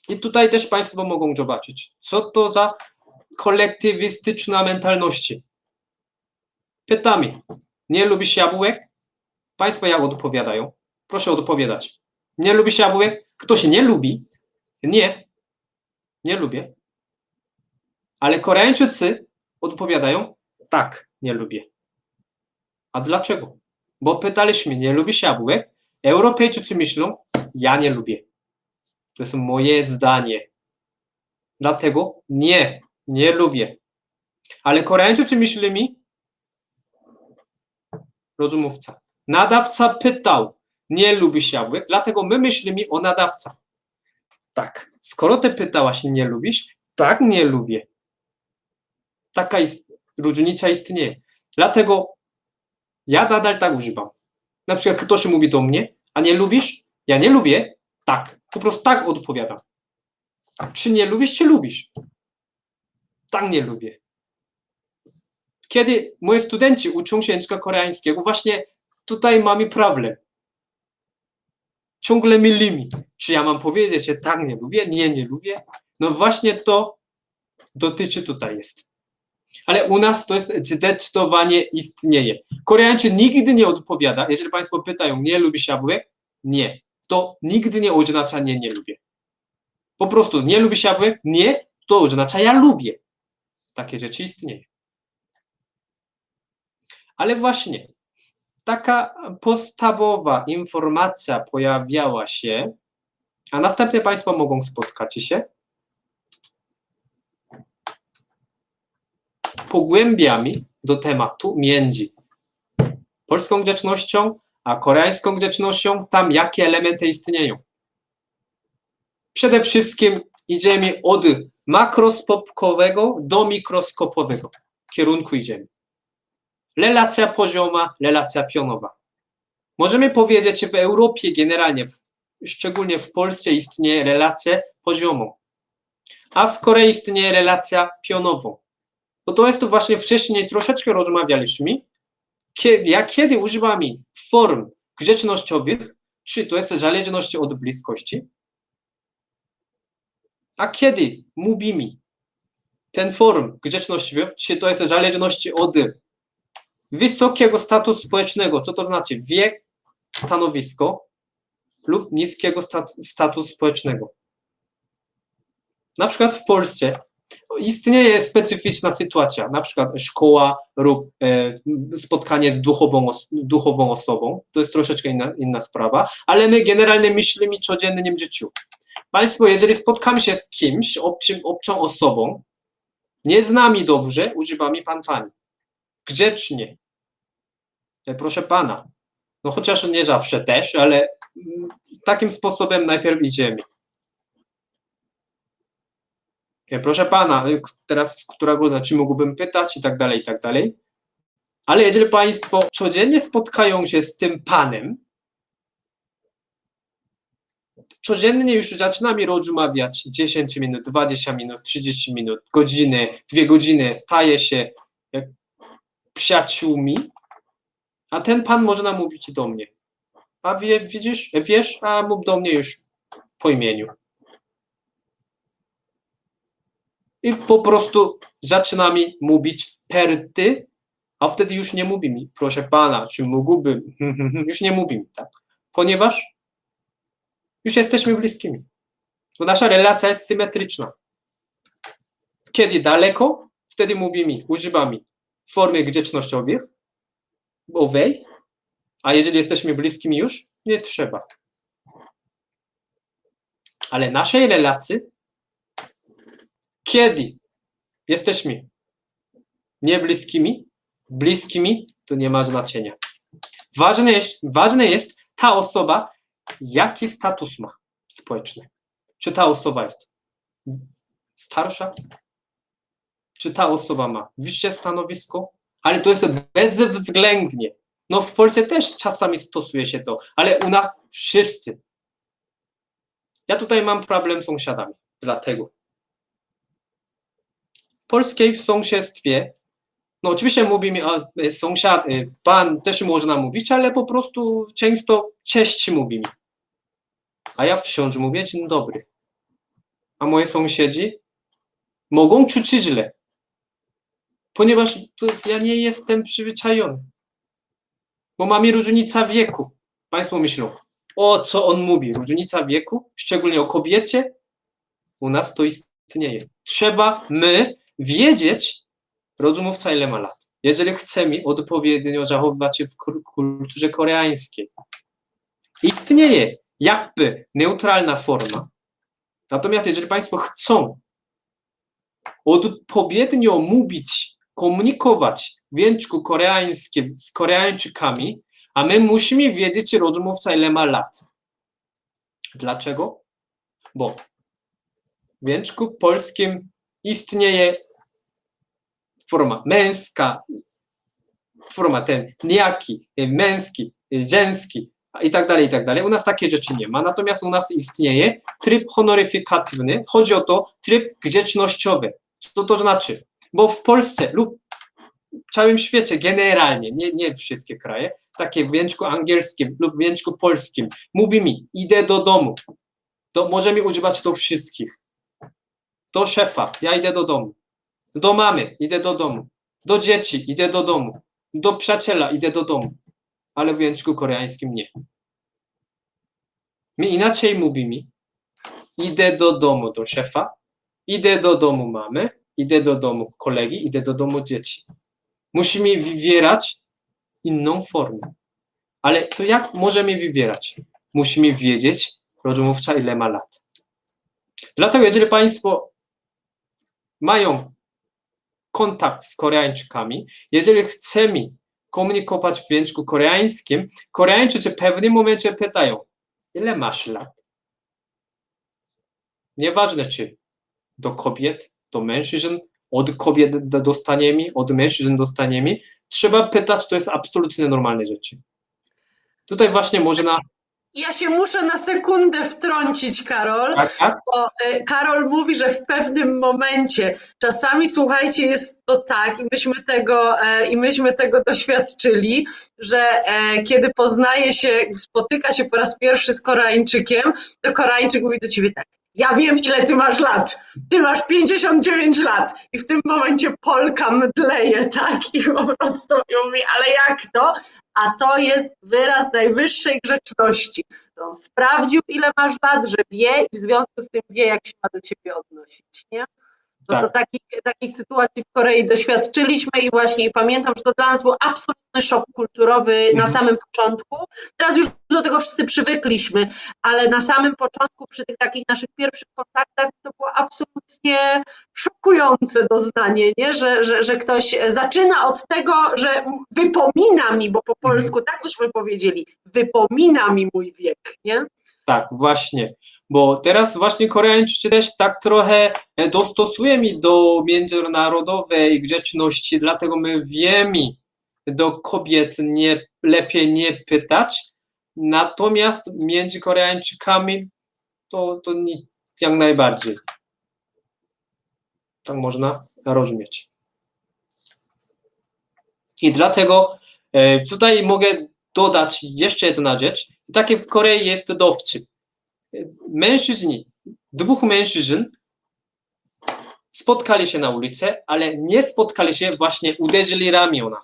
I tutaj też Państwo mogą zobaczyć, co to za kolektywistyczna mentalność. Pytamy, nie lubisz jabłek? Państwo jak odpowiadają? Proszę odpowiadać. Nie lubisz jabłek? Ktoś nie lubi? Nie, nie lubię. Ale Koreańczycy odpowiadają, tak, nie lubię. A dlaczego? Bo pytaliśmy, nie lubisz jabłek? Europejczycy myślą, ja nie lubię. To jest moje zdanie. Dlatego nie, nie lubię. Ale Koreańczycy myśleli, rozmówca. Nadawca pytał, nie lubisz jabłek, dlatego my myślimy o nadawca. Tak, skoro ty pytałaś i nie lubisz, tak, nie lubię. Taka różnica istnieje. Dlatego ja nadal tak używam. Na przykład ktoś mówi do mnie, a nie lubisz? Ja nie lubię. Tak, po prostu tak odpowiadam. Czy nie lubisz, czy lubisz? Tak, nie lubię. Kiedy moi studenci uczą się języka koreańskiego, właśnie tutaj mamy problem. Ciągle mylimy. Czy ja mam powiedzieć, że tak, nie lubię? Nie, nie lubię. No właśnie to dotyczy tutaj jest. Ale u nas to jest zdecydowanie istnieje. Koreańczyk nigdy nie odpowiada, jeżeli Państwo pytają, nie lubisz jabłek? Nie. To nigdy nie oznacza nie, nie lubię. Po prostu nie lubisz jabłek? Nie, to oznacza ja lubię. Takie rzeczy istnieją. Ale właśnie taka podstawowa informacja pojawiała się, a następnie Państwo mogą spotkać się, pogłębiamy do tematu między polską grzecznością a koreańską grzecznością, tam jakie elementy istnieją. Przede wszystkim idziemy od makroskopowego do mikroskopowego kierunku idziemy. Relacja pozioma, relacja pionowa. Możemy powiedzieć, w Europie generalnie, szczególnie w Polsce istnieje relacja poziomą, a w Korei istnieje relacja pionową. Bo to jest to właśnie wcześniej troszeczkę rozmawialiśmy, kiedy używamy form grzecznościowych, czy to jest zależność od bliskości, a kiedy mówimy ten form grzecznościowych, czy to jest zależność od wysokiego statusu społecznego, co to znaczy wiek, stanowisko lub niskiego statusu społecznego. Na przykład w Polsce istnieje specyficzna sytuacja, na przykład szkoła lub spotkanie z duchową osobą, to jest troszeczkę inna sprawa, ale my generalnie myślimy o codziennym życiu. Państwo, jeżeli spotkamy się z kimś, obcą osobą, nie znamy dobrze, używamy pan, pani. Grzecznie. Proszę pana. No chociaż nie zawsze też, ale takim sposobem najpierw idziemy. Proszę pana, teraz która godzina, czy mógłbym pytać i tak dalej, i tak dalej. Ale jeżeli państwo codziennie spotkają się z tym panem, codziennie już zaczynamy rozmawiać 10 minut, 20 minut, 30 minut, godzinę, 2 godziny, staje się jak przyjaciółmi, a ten pan można mówić do mnie. A wiesz, a mów do mnie już po imieniu. I po prostu zaczynamy mówić per ty, a wtedy już nie mówimy, proszę pana, czy mógłbym, już nie mówimy, tak? Ponieważ już jesteśmy bliskimi. Bo nasza relacja jest symetryczna. Kiedy daleko, wtedy mówimy, używamy formy grzecznościowych, owej, a jeżeli jesteśmy bliskimi już, nie trzeba. Ale naszej relacji, kiedy jesteśmy niebliskimi, bliskimi, to nie ma znaczenia. Ważne jest ta osoba, jaki status ma społeczny. Czy ta osoba jest starsza? Czy ta osoba ma wyższe stanowisko? Ale to jest bezwzględnie. No w Polsce też czasami stosuje się to, ale u nas wszyscy. Ja tutaj mam problem z sąsiadami, dlatego. W polskiej sąsiedztwie, no oczywiście mówimy o sąsiad, pan też można mówić, ale po prostu często cześć mówimy. A ja wciąż mówię dzień dobry. A moi sąsiedzi mogą czuć źle, ponieważ ja nie jestem przyzwyczajony. Bo mamy różnicę wieku. Państwo myślą, o co on mówi, różnica wieku, szczególnie o kobiecie, u nas to istnieje. Trzeba wiedzieć, rozmówca ile ma lat, jeżeli chcemy odpowiednio zachowywać się w kulturze koreańskiej. Istnieje jakby neutralna forma. Natomiast jeżeli państwo chcą odpowiednio mówić, komunikować w języku koreańskim z Koreańczykami, a my musimy wiedzieć rozmówca ile ma lat. Dlaczego? Bo w języku polskim istnieje forma męska, forma ten niejaki, męski, żeński i tak dalej, i tak dalej. U nas takie rzeczy nie ma, natomiast u nas istnieje tryb honoryfikatywny, chodzi o to tryb grzecznościowy. Co to znaczy? Bo w Polsce lub w całym świecie generalnie, nie wszystkie kraje, takie w języku angielskim lub w języku polskim, mówimy, idę do domu, to możemy używać do wszystkich. Do szefa, ja idę do domu. Do mamy, idę do domu. Do dzieci, idę do domu. Do przyjaciela, idę do domu. Ale w języku koreańskim nie. My inaczej mówimy, idę do domu do szefa, idę do domu mamy, idę do domu kolegi, idę do domu dzieci. Musimy wybierać inną formę. Ale to jak możemy wybierać? Musimy wiedzieć, rozmówca ile ma lat. Dlatego jeżeli państwo mają kontakt z Koreańczykami, jeżeli chcemy komunikować w języku koreańskim, Koreańczycy w pewnym momencie pytają, ile masz lat? Nieważne czy do kobiet, do mężczyzn, od kobiet dostaniemy, od mężczyzn dostaniemy, trzeba pytać, to jest absolutnie normalne rzeczy. Tutaj właśnie można... Ja się muszę na sekundę wtrącić, Karol, Tak? bo Karol mówi, że w pewnym momencie, czasami słuchajcie, jest to tak i myśmy tego doświadczyli, że kiedy spotyka się po raz pierwszy z Koreańczykiem, to Koreańczyk mówi do ciebie tak, ja wiem, ile ty masz lat, ty masz 59 lat i w tym momencie Polka mdleje, tak, i po prostu mówi, ale jak to? A to jest wyraz najwyższej grzeczności. On sprawdził, ile masz lat, że wie i w związku z tym wie, jak się ma do ciebie odnosić, nie? No to takich sytuacji w Korei doświadczyliśmy i właśnie pamiętam, że to dla nas był absolutny szok kulturowy na samym początku. Teraz już do tego wszyscy przywykliśmy, ale na samym początku przy tych takich naszych pierwszych kontaktach to było absolutnie szokujące doznanie, nie? Że ktoś zaczyna od tego, że wypomina mi, bo po polsku tak byśmy powiedzieli, wypomina mi mój wiek, nie? Tak, właśnie, bo teraz właśnie Koreańczycy też tak trochę dostosujemy do międzynarodowej grzeczności, dlatego my wiemy, do kobiet lepiej nie pytać, natomiast między Koreańczykami to nie, jak najbardziej. Tak można rozumieć. I dlatego tutaj mogę dodać jeszcze jedna rzecz. Takie w Korei jest dowcip. Dwóch mężczyzn spotkali się na ulicy, ale nie spotkali się, właśnie uderzyli ramiona.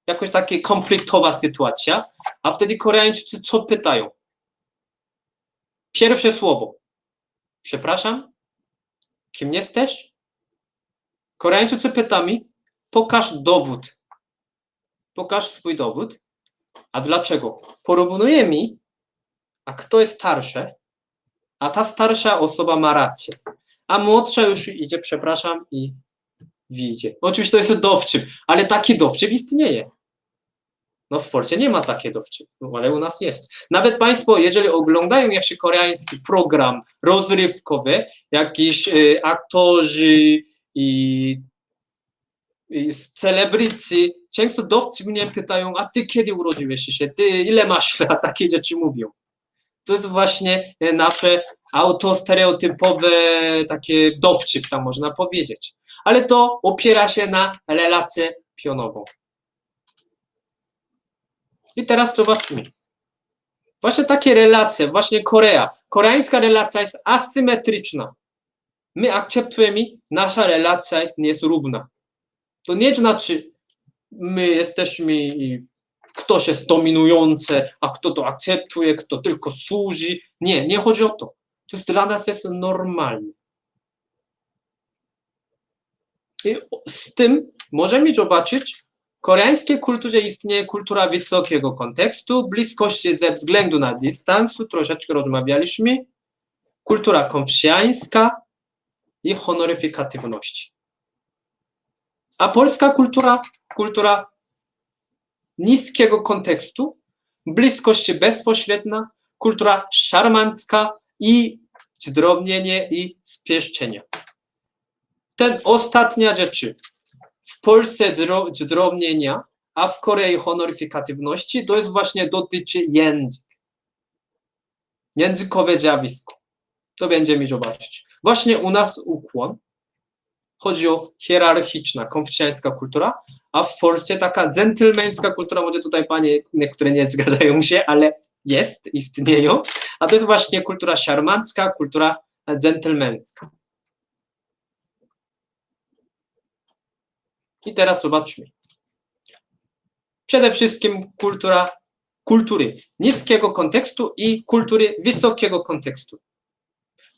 Jakoś taka konfliktowa sytuacja, a wtedy Koreańczycy co pytają? Pierwsze słowo. Przepraszam? Kim jesteś? Koreańczycy pytamy, pokaż dowód. Pokaż swój dowód. A dlaczego? Porównujemy, a kto jest starszy, a ta starsza osoba ma rację, a młodsza już idzie, przepraszam, i wyjdzie. Oczywiście to jest dowcip, ale taki dowcip istnieje. No w Polsce nie ma takiego dowcipu, ale u nas jest. Nawet Państwo, jeżeli oglądają jakiś koreański program rozrywkowy, jakiś aktorzy i celebrycy, często dowcip mnie pytają, a ty kiedy urodziłeś się, ty ile masz lat, takie rzeczy mówią. To jest właśnie nasze autostereotypowe takie dowcip, tam można powiedzieć. Ale to opiera się na relację pionową. I teraz zobaczmy. Właśnie takie relacje, właśnie koreańska relacja jest asymetryczna. My akceptujemy, nasza relacja jest nierówna. To nie znaczy, my jesteśmy, ktoś jest dominujący, a kto to akceptuje, kto tylko służy. Nie, nie chodzi o to. To jest dla nas jest normalne. I z tym możemy zobaczyć, w koreańskiej kulturze istnieje kultura wysokiego kontekstu, bliskości ze względu na dystans, troszeczkę rozmawialiśmy, kultura konfucjańska i honoryfikatywności. A polska kultura niskiego kontekstu, bliskość bezpośrednia, kultura szarmancka i zdrobnienie i spieszczenie. Ten ostatnia rzeczy. W Polsce zdrobnienia, a w Korei honoryfikatywności, to jest właśnie dotyczy język. Językowe zjawisko. To będziemy zobaczyć. Właśnie u nas ukłon. Chodzi o hierarchiczna, konfucjańska kultura, a w Polsce taka dżentelmeńska kultura, może tutaj panie niektóre nie zgadzają się, ale istnieją, a to jest właśnie kultura szarmancka, kultura dżentelmeńska. I teraz zobaczmy. Przede wszystkim kultury niskiego kontekstu i kultury wysokiego kontekstu.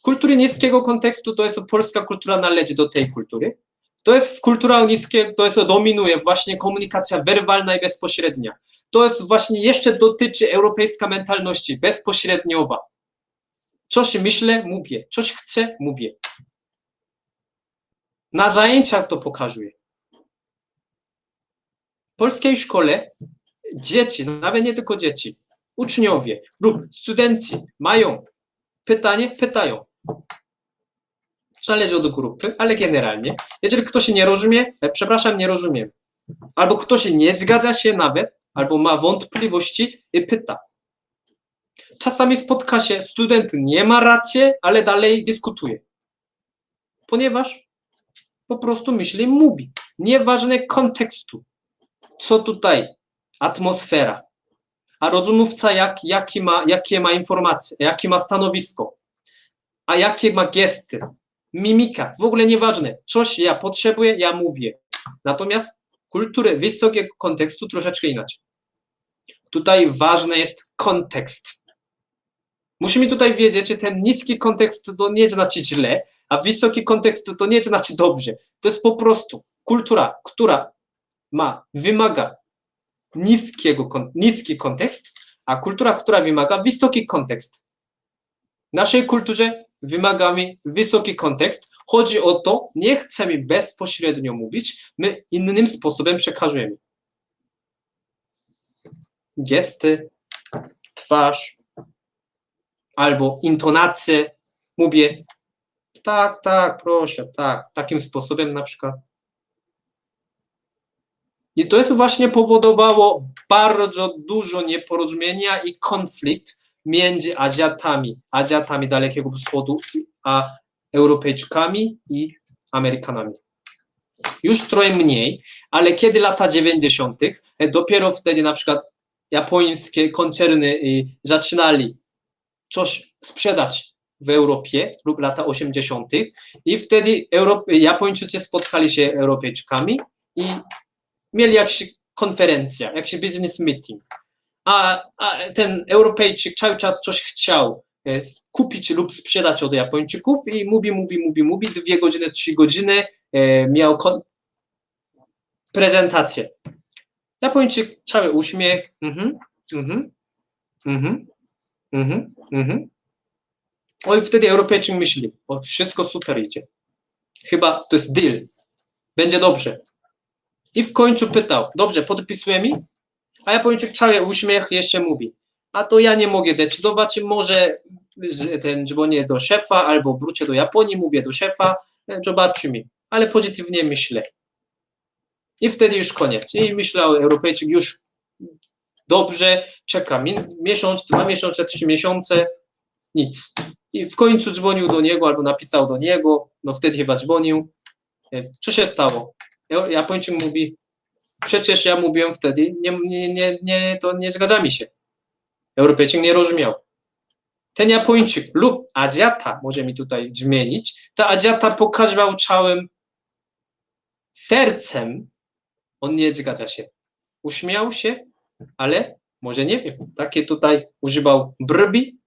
Kultury niskiego kontekstu to jest polska kultura, należy do tej kultury. To jest kultura niskiego, to jest dominuje właśnie komunikacja werbalna i bezpośrednia. To jest właśnie jeszcze dotyczy europejska mentalności, bezpośredniowa. Coś myślę, mówię. Coś chcę, mówię. Na zajęciach to pokazuję. polskiej szkole dzieci, nawet nie tylko dzieci, uczniowie lub studenci mają pytanie, pytają. Zależy od grupy, ale generalnie, jeżeli ktoś nie rozumie, przepraszam, nie rozumiem, albo ktoś nie zgadza się nawet, albo ma wątpliwości i pyta. Czasami spotka się, student nie ma racji, ale dalej dyskutuje. Ponieważ po prostu myśli, mówi. Nieważne kontekstu, co tutaj, atmosfera, a rozmówca jakie ma informacje, jakie ma stanowisko, a jakie ma gesty, mimika, w ogóle nieważne. Coś ja potrzebuję, ja mówię. Natomiast kultury wysokiego kontekstu troszeczkę inaczej. Tutaj ważny jest kontekst. Musimy tutaj wiedzieć, że ten niski kontekst to nie znaczy źle, a wysoki kontekst to nie znaczy dobrze. To jest po prostu kultura, która wymaga niski kontekst, a kultura, która wymaga wysoki kontekst. W naszej kulturze wymagamy wysoki kontekst. Chodzi o to, nie chcemy bezpośrednio mówić, my innym sposobem przekazujemy. Gesty, twarz, albo intonacje. Mówię, tak, tak, proszę, tak, takim sposobem na przykład. I to jest właśnie powodowało bardzo dużo nieporozumienia i konflikt między Azjatami Dalekiego Wschodu, a Europejczykami i Amerykanami. Już trochę mniej, ale kiedy lata 90., dopiero wtedy na przykład japońskie koncerny zaczynali coś sprzedać w Europie lub lata 80. i wtedy Japończycy spotkali się Europejczykami i mieli jakąś konferencję, jakiś business meeting. A ten Europejczyk cały czas coś chciał kupić lub sprzedać od Japończyków i mówi, 2 godziny, 3 godziny miał prezentację. Japończyk, cały uśmiech, Oj, wtedy Europejczyk myśli, o, wszystko super idzie. Chyba to jest deal, będzie dobrze. I w końcu pytał, dobrze, podpisuje mi? A Japończyk cały uśmiech jeszcze mówi, a to ja nie mogę decydować, może dzwonię do szefa albo wrócę do Japonii, mówię do szefa, zobaczymy, ale pozytywnie myślę. I wtedy już koniec. I myślał Europejczyk już dobrze, czeka miesiąc, 2 miesiące, 3 miesiące, nic. I w końcu dzwonił do niego albo napisał do niego, no wtedy chyba dzwonił. Co się stało? Japończyk mówi, przecież ja mówiłem wtedy, to nie zgadza mi się. Europejczyk nie rozumiał. Ten Japończyk lub Azjata, może mi tutaj zmienić, ta Azjata pokazywał całym sercem, on nie zgadza się. Uśmiał się, ale może nie wiem, takie tutaj używał brwi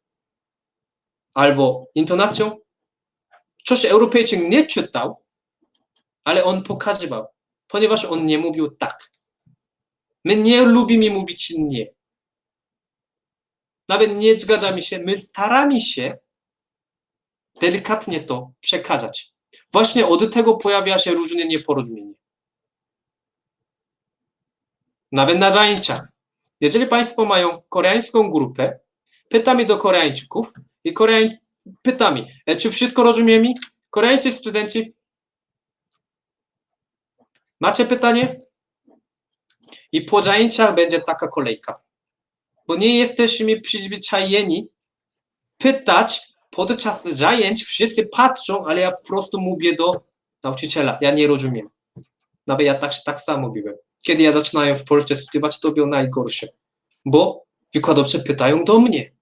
albo intonacją. Coś Europejczyk nie czytał, ale on pokazywał, ponieważ on nie mówił tak. My nie lubimy mówić nie. Nawet nie zgadzamy się, my staramy się delikatnie to przekazać. Właśnie od tego pojawia się różne nieporozumienie. Nawet na zajęciach. Jeżeli Państwo mają koreańską grupę, pytamy do Koreańczyków i pytamy, czy wszystko rozumiemy? Koreańscy studenci, macie pytanie? I po zajęciach będzie taka kolejka. Bo nie jesteśmy przyzwyczajeni pytać podczas zajęć, wszyscy patrzą, ale ja po prostu mówię do nauczyciela, ja nie rozumiem. Nawet ja tak samo mówiłem. Kiedy ja zaczynałem w Polsce studiować, to było najgorsze, bo wykładowcy pytają do mnie.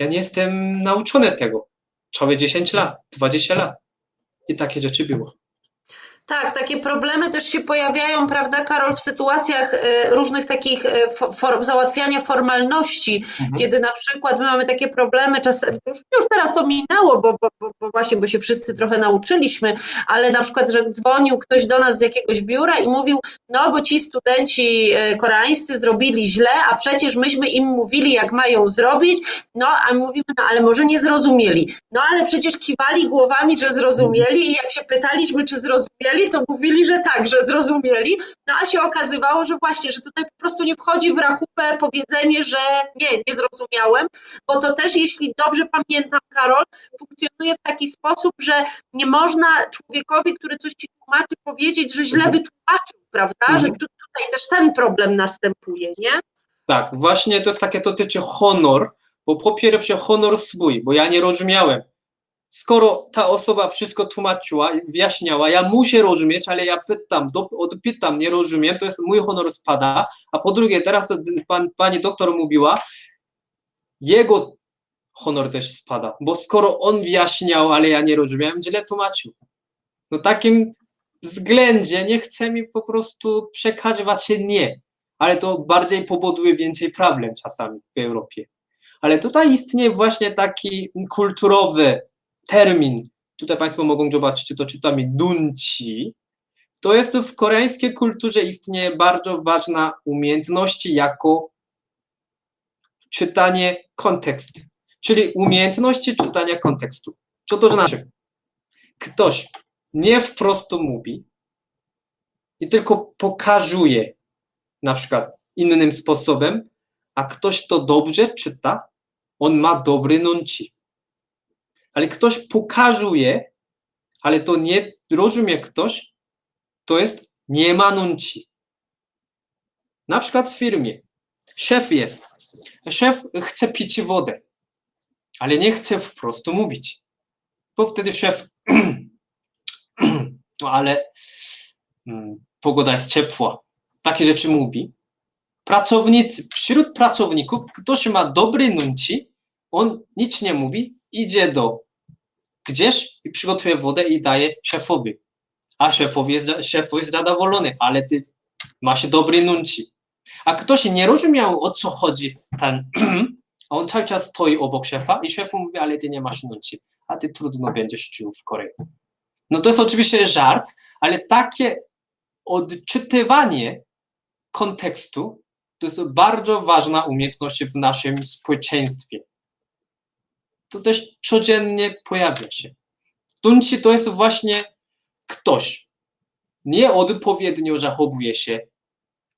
Ja nie jestem nauczony tego. Całe 10 lat, 20 lat. I takie rzeczy było. Tak, takie problemy też się pojawiają, prawda, Karol, w sytuacjach różnych takich załatwiania formalności, kiedy na przykład my mamy takie problemy, już teraz to minęło, bo się wszyscy trochę nauczyliśmy, ale na przykład, że dzwonił ktoś do nas z jakiegoś biura i mówił, no bo ci studenci koreańscy zrobili źle, a przecież myśmy im mówili, jak mają zrobić, no a mówimy, no ale może nie zrozumieli, no ale przecież kiwali głowami, że zrozumieli i jak się pytaliśmy, czy zrozumieli, zrozumieli, to mówili, że tak, że zrozumieli, no a się okazywało, że właśnie, że tutaj po prostu nie wchodzi w rachubę powiedzenie, że nie zrozumiałem, bo to też, jeśli dobrze pamiętam, Karol, funkcjonuje w taki sposób, że nie można człowiekowi, który coś ci tłumaczy, powiedzieć, że źle wytłumaczył, prawda, że tutaj też ten problem następuje, nie? Tak, właśnie to jest takie, to dotyczy honor, bo po pierwsze honor swój, bo ja nie rozumiałem. Skoro ta osoba wszystko tłumaczyła, wyjaśniała, ja muszę rozumieć, ale ja pytam, odpytam, nie rozumiem, to jest mój honor spada, a po drugie, teraz pani doktor mówiła, jego honor też spada, bo skoro on wyjaśniał, ale ja nie rozumiałem, źle tłumaczył. No takim względzie nie chce mi po prostu przekazywać się nie, ale to bardziej powoduje więcej problem czasami w Europie. Ale tutaj istnieje właśnie taki kulturowy termin, tutaj Państwo mogą zobaczyć, czy to czytamy dunci. To jest w koreańskiej kulturze istnieje bardzo ważna umiejętność jako czytanie kontekstu, czyli umiejętności czytania kontekstu. Co to znaczy? Ktoś nie wprost mówi i tylko pokazuje na przykład innym sposobem, a ktoś to dobrze czyta, on ma dobry nunci. Ale ktoś pokazuje, ale to nie rozumie ktoś, to jest nie ma nunci. Na przykład w firmie szef jest. Szef chce pić wodę, ale nie chce wprost mówić. Bo wtedy szef no ale pogoda jest ciepła. Takie rzeczy mówi. Wśród pracowników ktoś ma dobry nunci, on nic nie mówi, idzie do gdzieś i przygotuje wodę i daje szefowi. A szef jest zadowolony, ale ty masz dobry nunci. A ktoś nie rozumiał, o co chodzi, a on cały czas stoi obok szefa i szef mówi, ale ty nie masz nunci, a ty trudno będziesz czuł w Korei. No to jest oczywiście żart, ale takie odczytywanie kontekstu to jest bardzo ważna umiejętność w naszym społeczeństwie. To też codziennie pojawia się. Nunci to jest właśnie ktoś nieodpowiednio zachowuje się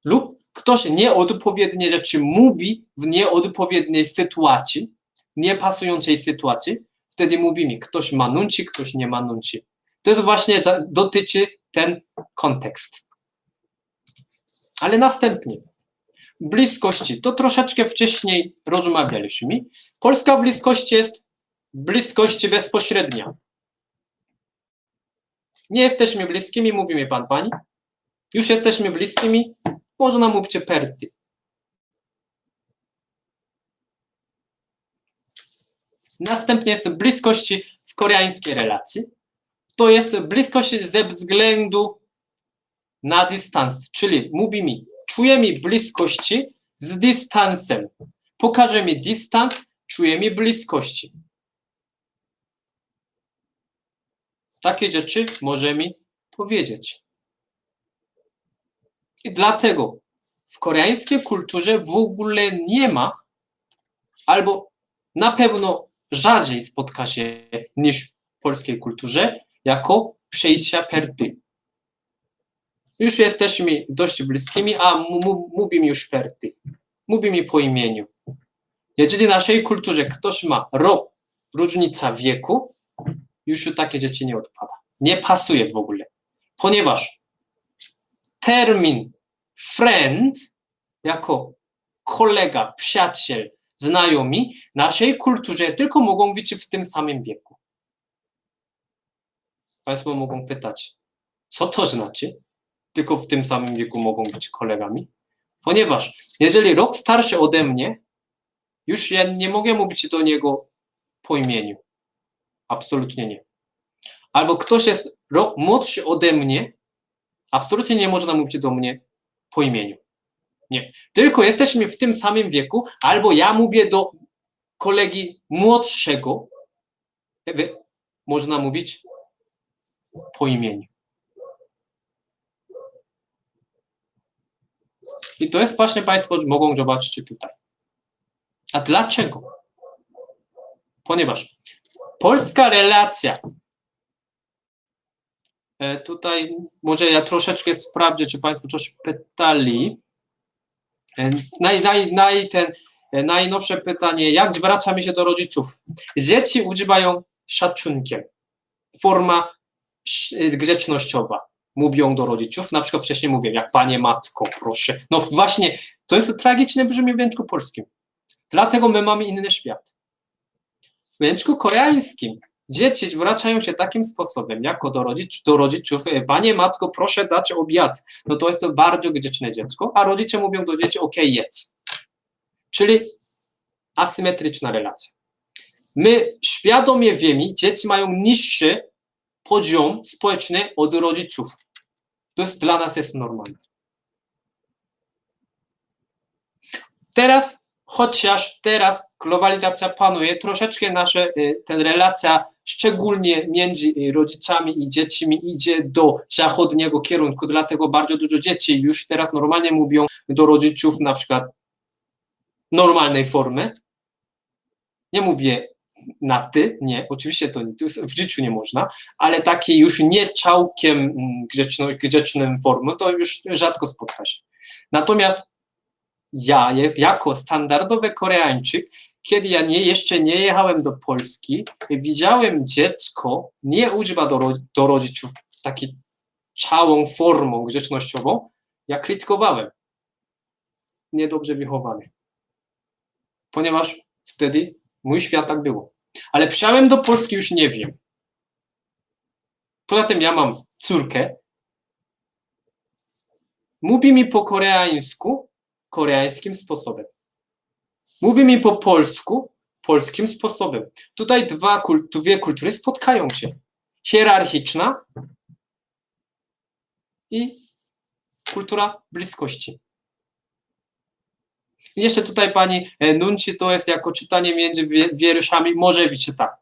lub ktoś nieodpowiednie rzeczy mówi w nieodpowiedniej sytuacji, niepasującej sytuacji, wtedy mówimy, ktoś ma nunci, ktoś nie ma nunci. To jest właśnie, dotyczy ten kontekst. Ale następnie, bliskości, to troszeczkę wcześniej rozmawialiśmy. Polska bliskość jest bliskość bezpośrednia. Nie jesteśmy bliskimi, mówimy pan, pani. Już jesteśmy bliskimi, można mówić perty. Następnie jest bliskość w koreańskiej relacji. To jest bliskość ze względu na dystans, czyli mówimy, czujemy bliskości z dystansem. Pokażemy dystans, czujemy bliskości. Takie rzeczy możemy powiedzieć. I dlatego w koreańskiej kulturze w ogóle nie ma, albo na pewno rzadziej spotka się niż w polskiej kulturze, jako przejścia per ty. Już jesteśmy dość bliskimi, a mówimy już per ty. Mówimy po imieniu. Jeżeli w naszej kulturze ktoś ma rok różnica wieku, już takie rzeczy nie odpada. Nie pasuje w ogóle. Ponieważ termin friend jako kolega, przyjaciel, znajomy w naszej kulturze tylko mogą być w tym samym wieku. Państwo mogą pytać, co to znaczy? Tylko w tym samym wieku mogą być kolegami? Ponieważ jeżeli rok starszy ode mnie, już ja nie mogę mówić do niego po imieniu. Absolutnie nie. Albo ktoś jest rok młodszy ode mnie, absolutnie nie można mówić do mnie po imieniu. Nie. Tylko jesteśmy w tym samym wieku, albo ja mówię do kolegi młodszego, można mówić po imieniu. I to jest właśnie, Państwo mogą zobaczyć tutaj. A dlaczego? Ponieważ polska relacja Tutaj może ja troszeczkę sprawdzę, czy Państwo coś pytali. Najnowsze pytanie, jak zwracamy się do rodziców? Dzieci używają szacunkiem. Forma grzecznościowa. Mówią do rodziców, na przykład wcześniej mówię, jak panie matko, proszę. No właśnie, to jest tragiczne brzmi w języku polskim. Dlatego my mamy inny świat. W języku koreańskim dzieci zwracają się takim sposobem, jako do rodziców, panie matko, proszę dać obiad. No to jest to bardzo grzeczne dziecko, a rodzice mówią do dzieci, okej, jedz. Czyli asymetryczna relacja. My świadomie wiemy, dzieci mają niższy poziom społeczny od rodziców. To jest dla nas jest normalne. Chociaż teraz globalizacja panuje, troszeczkę ta relacja, szczególnie między rodzicami i dziećmi, idzie do zachodniego kierunku, dlatego bardzo dużo dzieci już teraz normalnie mówią do rodziców na przykład normalnej formy. Nie mówię na ty, nie, oczywiście to w życiu nie można, ale takie już nie całkiem grzecznym formą, to już rzadko spotka się. Natomiast ja, jako standardowy Koreańczyk, kiedy ja jeszcze nie jechałem do Polski, widziałem dziecko, nie używa do rodziców taką całą formą grzecznościową, ja krytykowałem. Niedobrze wychowany. Ponieważ wtedy mój świat tak było. Ale przyjechałem do Polski, już nie wiem. Poza tym ja mam córkę. Mówi mi po koreańsku, koreańskim sposobem. Mówi mi po polsku, polskim sposobem. Tutaj dwie kultury spotkają się. Hierarchiczna i kultura bliskości. I jeszcze tutaj pani Nunci, to jest jako czytanie między wierszami, może być tak.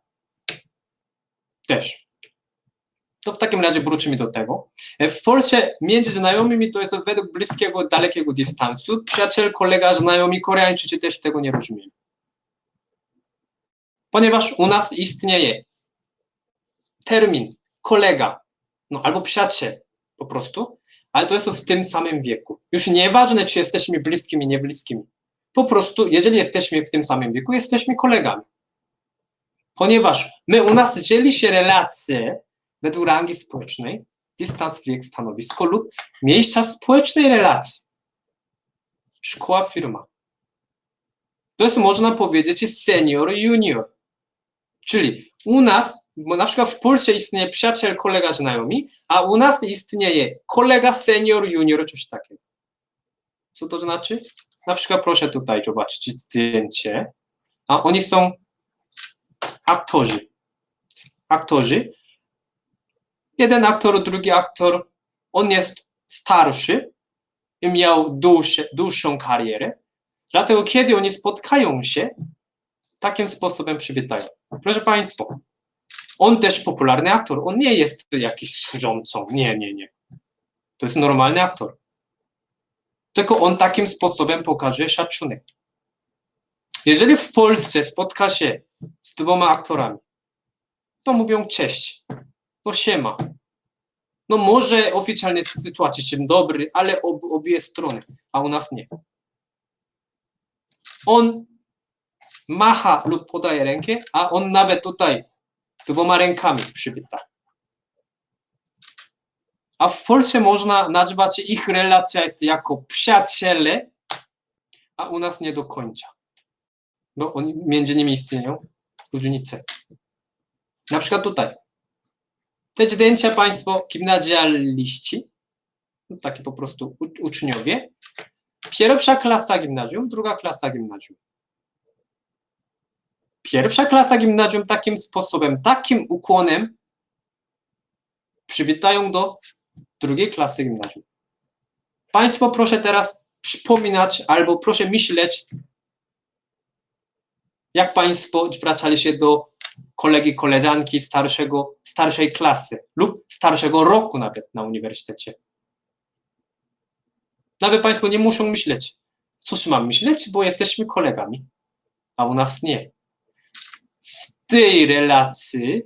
Też. To w takim razie wrócimy do tego. W Polsce między znajomymi to jest według bliskiego, dalekiego dystansu. Przyjaciel, kolega, znajomi, Koreańczycy też tego nie rozumieją. Ponieważ u nas istnieje termin kolega, no albo przyjaciel po prostu, ale to jest w tym samym wieku. Już nieważne, czy jesteśmy bliskimi, nie bliskimi. Po prostu, jeżeli jesteśmy w tym samym wieku, jesteśmy kolegami. Ponieważ u nas dzieli się relacje według rangi społecznej, dystans, wiek, stanowisko lub miejsca społecznej relacji. Szkoła, firma. To jest, można powiedzieć, senior, junior. Czyli u nas, bo na przykład w Polsce istnieje przyjaciel, kolega, znajomi, a u nas istnieje kolega, senior, junior, coś takiego. Co to znaczy? Na przykład proszę tutaj zobaczyć zdjęcie. A oni są aktorzy. Aktorzy. Jeden aktor, drugi aktor, on jest starszy i miał dłuższą karierę. Dlatego kiedy oni spotkają się, takim sposobem przywitają. Proszę Państwa, on też popularny aktor. On nie jest jakiś służącą. Nie, nie, nie. To jest normalny aktor. Tylko on takim sposobem pokaże szacunek. Jeżeli w Polsce spotka się z dwoma aktorami, to mówią cześć, no siema. No może oficjalnej sytuacji, dzień dobry, ale obie strony, a u nas nie. On macha lub podaje rękę, a on nawet tutaj dwoma rękami przywita. A w Polsce można nazwać, ich relacja jest jako przyjaciele, a u nas nie do końca. Bo oni, między nimi istnieją różnice. Na przykład tutaj. Te zdjęcia Państwo gimnazjaliści, takie po prostu uczniowie. Pierwsza klasa gimnazjum, druga klasa gimnazjum. Pierwsza klasa gimnazjum takim sposobem, takim ukłonem przywitają do drugiej klasy gimnazjum. Państwo proszę teraz przypominać albo proszę myśleć, jak Państwo zwracali się do kolegi, koleżanki starszej klasy lub starszego roku nawet na uniwersytecie. Nawet Państwo nie muszą myśleć, cóż mam myśleć, bo jesteśmy kolegami, a u nas nie. W tej relacji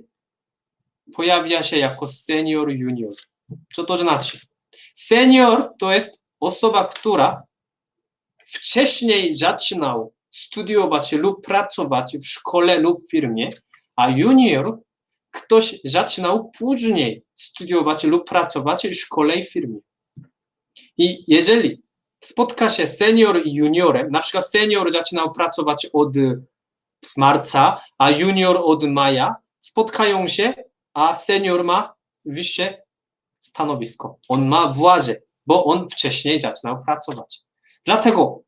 pojawia się jako senior, junior. Co to znaczy? Senior to jest osoba, która wcześniej zaczynał studiować lub pracować w szkole lub w firmie, a junior ktoś zaczynał później studiować lub pracować w szkole i firmie. I jeżeli spotka się senior i juniorem, na przykład senior zaczynał pracować od marca, a junior od maja, spotkają się, a senior ma wyższe stanowisko. On ma władzę, bo on wcześniej zaczynał pracować. Dlatego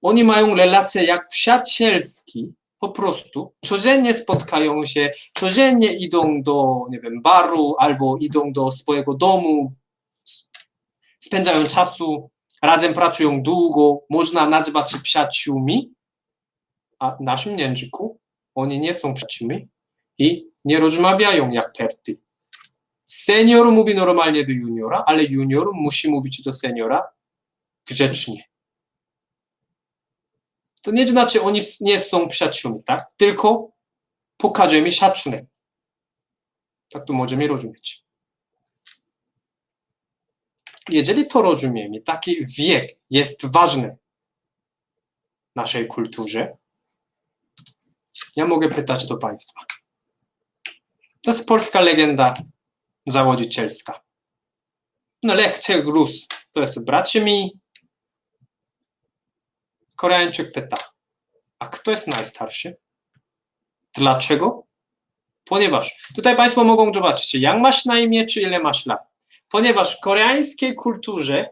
oni mają relacje jak przyjacielskie, po prostu. Codziennie spotkają się, codziennie idą do, nie wiem, baru albo idą do swojego domu, spędzają czasu, razem pracują długo, można nazwać się przyjaciółmi, a w naszym języku oni nie są przyjaciółmi i nie rozmawiają jak perty. Senior mówi normalnie do juniora, ale junior musi mówić do seniora grzecznie. To nie znaczy, oni nie są przyjaciółmi, tak? Tylko pokażemy szacunek. Tak to możemy rozumieć. Jeżeli to rozumiemy, taki wiek jest ważny w naszej kulturze, ja mogę pytać do Państwa. To jest polska legenda założycielska. No Lech Czech-Rus to jest braćmi. Koreańczyk pyta, a kto jest najstarszy? Dlaczego? Ponieważ tutaj Państwo mogą zobaczyć, jak masz na imię, czy ile masz lat. Ponieważ w koreańskiej kulturze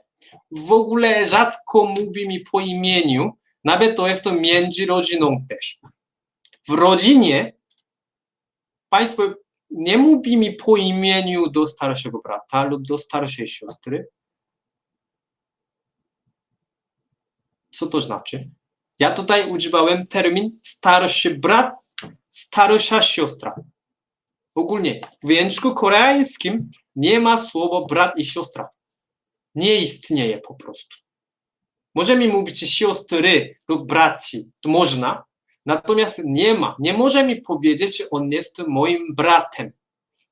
w ogóle rzadko mówi mi po imieniu, nawet to jest to między rodziną też. W rodzinie Państwo nie mówi mi po imieniu do starszego brata lub do starszej siostry. Co to znaczy? Ja tutaj używałem termin starszy brat, starsza siostra. Ogólnie w języku koreańskim nie ma słowa brat i siostra. Nie istnieje po prostu. Możemy mówić siostry lub braci, to można, natomiast nie ma. Nie możemy powiedzieć, on jest moim bratem,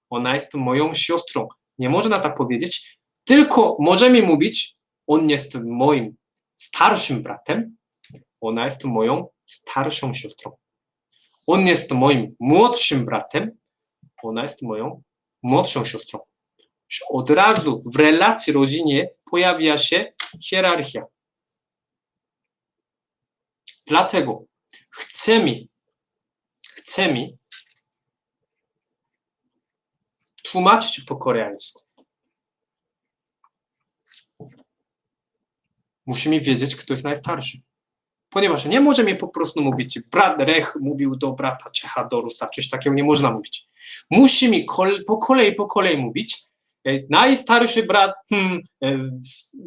ona jest moją siostrą. Nie można tak powiedzieć, tylko możemy mówić, on jest moim starszym bratem, ona jest moją starszą siostrą. On jest moim młodszym bratem, ona jest moją młodszą siostrą. Od razu w relacji rodzinie pojawia się hierarchia. Dlatego chcemy tłumaczyć po koreańsku. Musimy wiedzieć, kto jest najstarszy. Ponieważ nie możemy po prostu mówić, brat Lech mówił do brata Czecha, do Rusa, coś takiego nie można mówić. Musimy po kolei mówić, najstarszy brat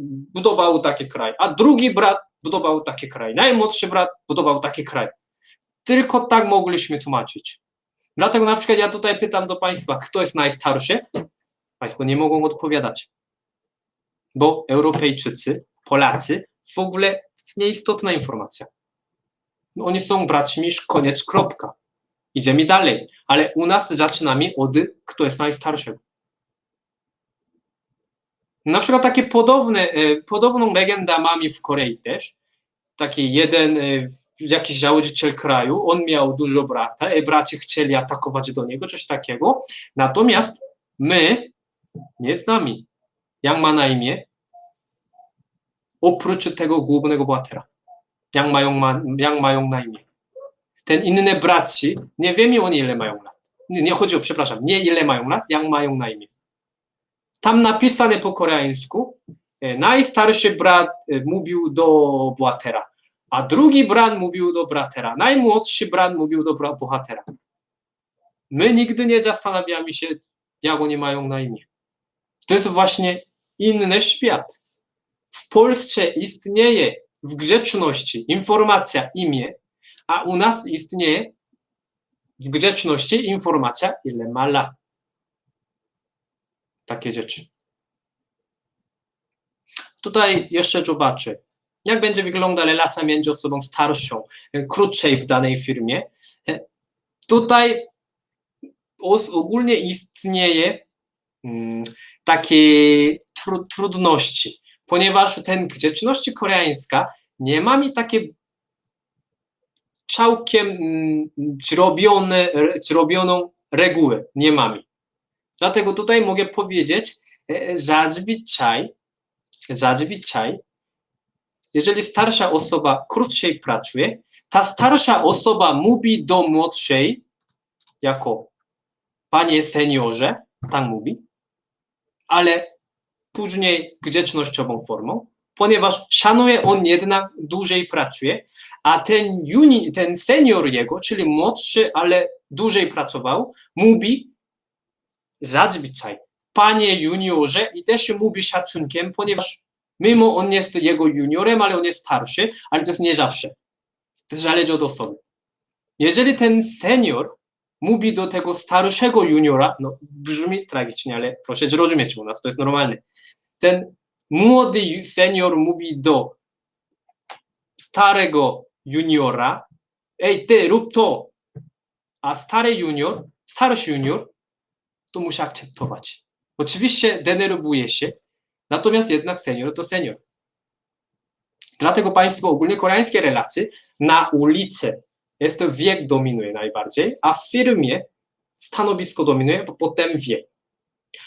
budował taki kraj, a drugi brat budował taki kraj, najmłodszy brat budował taki kraj. Tylko tak mogliśmy tłumaczyć. Dlatego na przykład ja tutaj pytam do Państwa, kto jest najstarszy? Państwo nie mogą odpowiadać. Bo Europejczycy, Polacy, w ogóle jest nieistotna informacja. No, oni są braćmi, koniec, kropka. Idziemy dalej. Ale u nas zaczynamy od kto jest najstarszy. Na przykład takie podobną legendę mamy w Korei też. Taki jeden jakiś założyciel kraju, on miał dużo brata i bracia chcieli atakować do niego, coś takiego. Natomiast my nie znamy, jak ma na imię, oprócz tego głównego bohatera. Jak mają na imię. Ten inny braci, nie wiemy oni ile mają lat. Nie chodzi o, przepraszam, nie ile mają lat, jak mają na imię. Tam napisane po koreańsku, najstarszy brat mówił do bohatera, a drugi brat mówił do bohatera, najmłodszy brat mówił do bohatera. My nigdy nie zastanawiamy się, jak oni mają na imię. To jest właśnie inny świat. W Polsce istnieje w grzeczności informacja imię, a u nas istnieje w grzeczności informacja ile ma lat. Takie rzeczy. Tutaj jeszcze zobaczę, jak będzie wyglądała relacja między osobą starszą, krótszej w danej firmie. Tutaj ogólnie istnieje takie trudności, ponieważ ten grzeczność koreańska nie ma mi takie całkiem zrobioną regułę, nie ma mi. Dlatego tutaj mogę powiedzieć, zazwyczaj, jeżeli starsza osoba krócej pracuje, ta starsza osoba mówi do młodszej jako panie seniorze, tak mówi, ale później grzecznościową formą, ponieważ szanuje on jednak dłużej pracuje, a ten senior jego, czyli młodszy, ale dłużej pracował, mówi zazwyczaj panie juniorze i też mówi szacunkiem, ponieważ mimo on jest jego juniorem, ale on jest starszy, ale to jest nie zawsze. To zależy od osoby. Jeżeli ten senior mówi do tego starszego juniora, no brzmi tragicznie, ale proszę zrozumieć, u nas to jest normalne. Ten młody senior mówi do starego juniora, ej ty, rób to, a starszy junior, to musi akceptować. Oczywiście denerwuje się, natomiast jednak senior to senior. Dlatego państwo ogólnie koreańskie relacje na ulicy jest to wiek dominuje najbardziej, a w firmie stanowisko dominuje, bo potem wiek.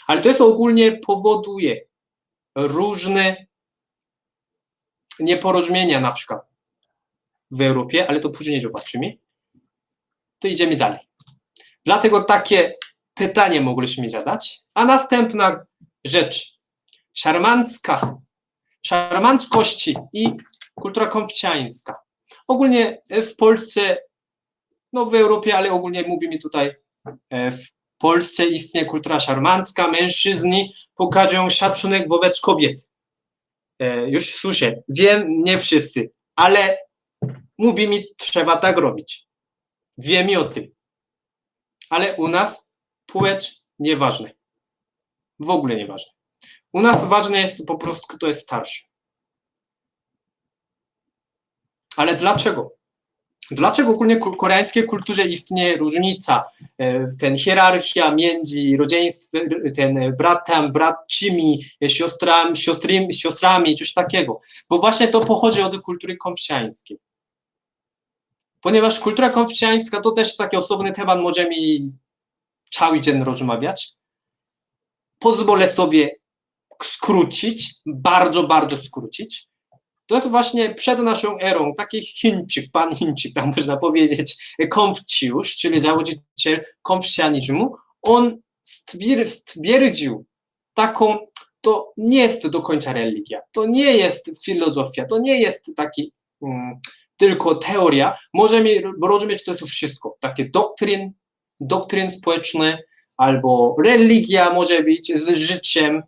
Ale to jest ogólnie powoduje różne nieporozumienia na przykład w Europie, ale to później zobaczymy. To idziemy dalej. Dlatego takie pytanie mogliśmy zadać. A następna rzecz. Szarmanckości i kultura konfucjańska. Ogólnie w Polsce, no w Europie, ale ogólnie mówimy tutaj w Polsce istnieje kultura szarmancka. Mężczyźni pokazują szacunek wobec kobiet. Już słyszę, wiem, nie wszyscy, ale mówimy, trzeba tak robić. Wiemy o tym. Ale u nas płeć nieważne. W ogóle nieważne. U nas ważne jest po prostu, kto jest starszy. Ale dlaczego? Dlaczego ogólnie w koreańskiej kulturze istnieje różnica, ten hierarchia między rodzeństwem, ten braćmi, siostrami, coś takiego? Bo właśnie to pochodzi od kultury konfucjańskiej. Ponieważ kultura konfucjańska to też taki osobny temat, możemy cały dzień rozmawiać. Pozwolę sobie skrócić, bardzo, bardzo skrócić. To jest właśnie przed naszą erą taki Chińczyk, pan Chińczyk, tam można powiedzieć, Konfucjusz, czyli założyciel konfucjanizmu. On stwierdził taką, to nie jest do końca religia, to nie jest filozofia, to nie jest taki tylko teoria. Możemy rozumieć, to jest wszystko. Takie doktryn społeczne, albo religia może być z życiem,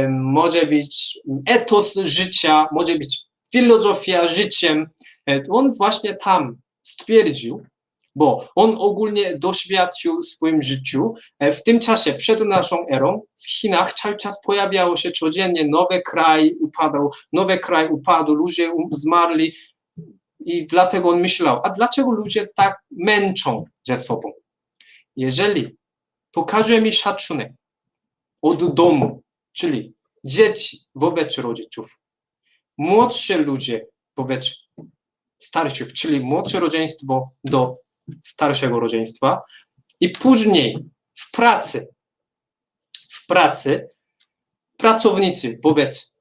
może być etos życia, może być filozofia życiem. On właśnie tam stwierdził, bo on ogólnie doświadczył w swoim życiu. W tym czasie, przed naszą erą, w Chinach cały czas pojawiało się codziennie nowy kraj upadł, ludzie zmarli i dlatego on myślał, a dlaczego ludzie tak męczą ze sobą? Jeżeli pokaże mi szacunek od domu, czyli dzieci wobec rodziców, młodsi ludzie wobec starszych, czyli młodsze rodzeństwo do starszego rodzeństwa i później w pracy pracownicy wobec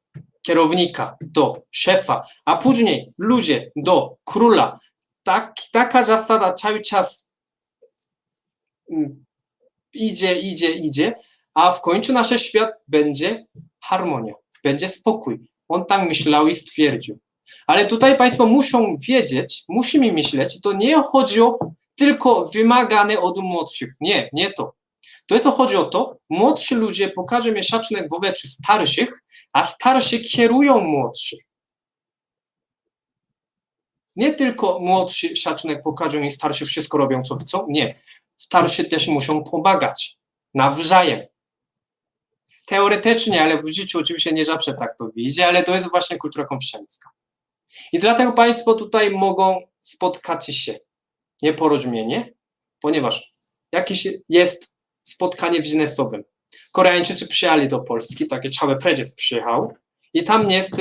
kierownika do szefa, a później ludzie do króla. Taka zasada cały czas idzie, a w końcu nasz świat będzie harmonia, będzie spokój. On tak myślał i stwierdził. Ale tutaj państwo muszą wiedzieć, musimy myśleć, to nie chodzi o tylko wymagane od młodszych. Nie to. To jest chodzi o to, młodsi ludzie pokażą mi szacunek wobec starszych, a starsi kierują młodszych. Nie tylko młodszy szacunek pokażą i starsi wszystko robią, co chcą. Nie. Starsi też muszą pomagać nawzajem. Teoretycznie, ale w życiu oczywiście nie zawsze tak to widzi, ale to jest właśnie kultura konfucjańska. I dlatego państwo tutaj mogą spotkać się nieporozumienie, ponieważ jakiś jest spotkanie biznesowym. Koreańczycy przyjechali do Polski, taki cały prezes przyjechał i tam jest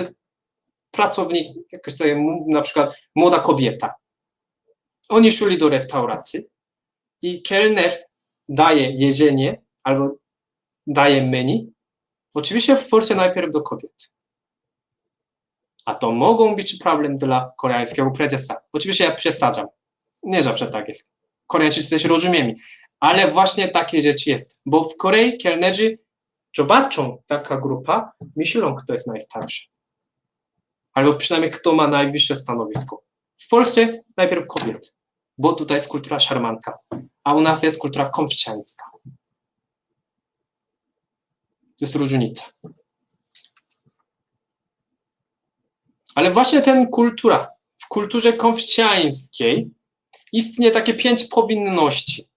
pracownik, jakaś tutaj, na przykład młoda kobieta. Oni szli do restauracji i kelner daje jedzenie albo daje menu. Oczywiście w Polsce najpierw do kobiet. A to mogą być problem dla koreańskiego prezesa. Oczywiście ja przesadzam. Nie zawsze tak jest. Koreańczycy też rozumieją. Ale właśnie takie rzeczy jest. Bo w Korei kelnerzy zobaczą taka grupa, myślą, kto jest najstarszy. Albo przynajmniej kto ma najwyższe stanowisko. W Polsce najpierw kobiety, bo tutaj jest kultura szarmanka, a u nas jest kultura konfucjańska. To jest różnica. Ale właśnie ten kultura, w kulturze konfucjańskiej istnieje takie 5 powinności.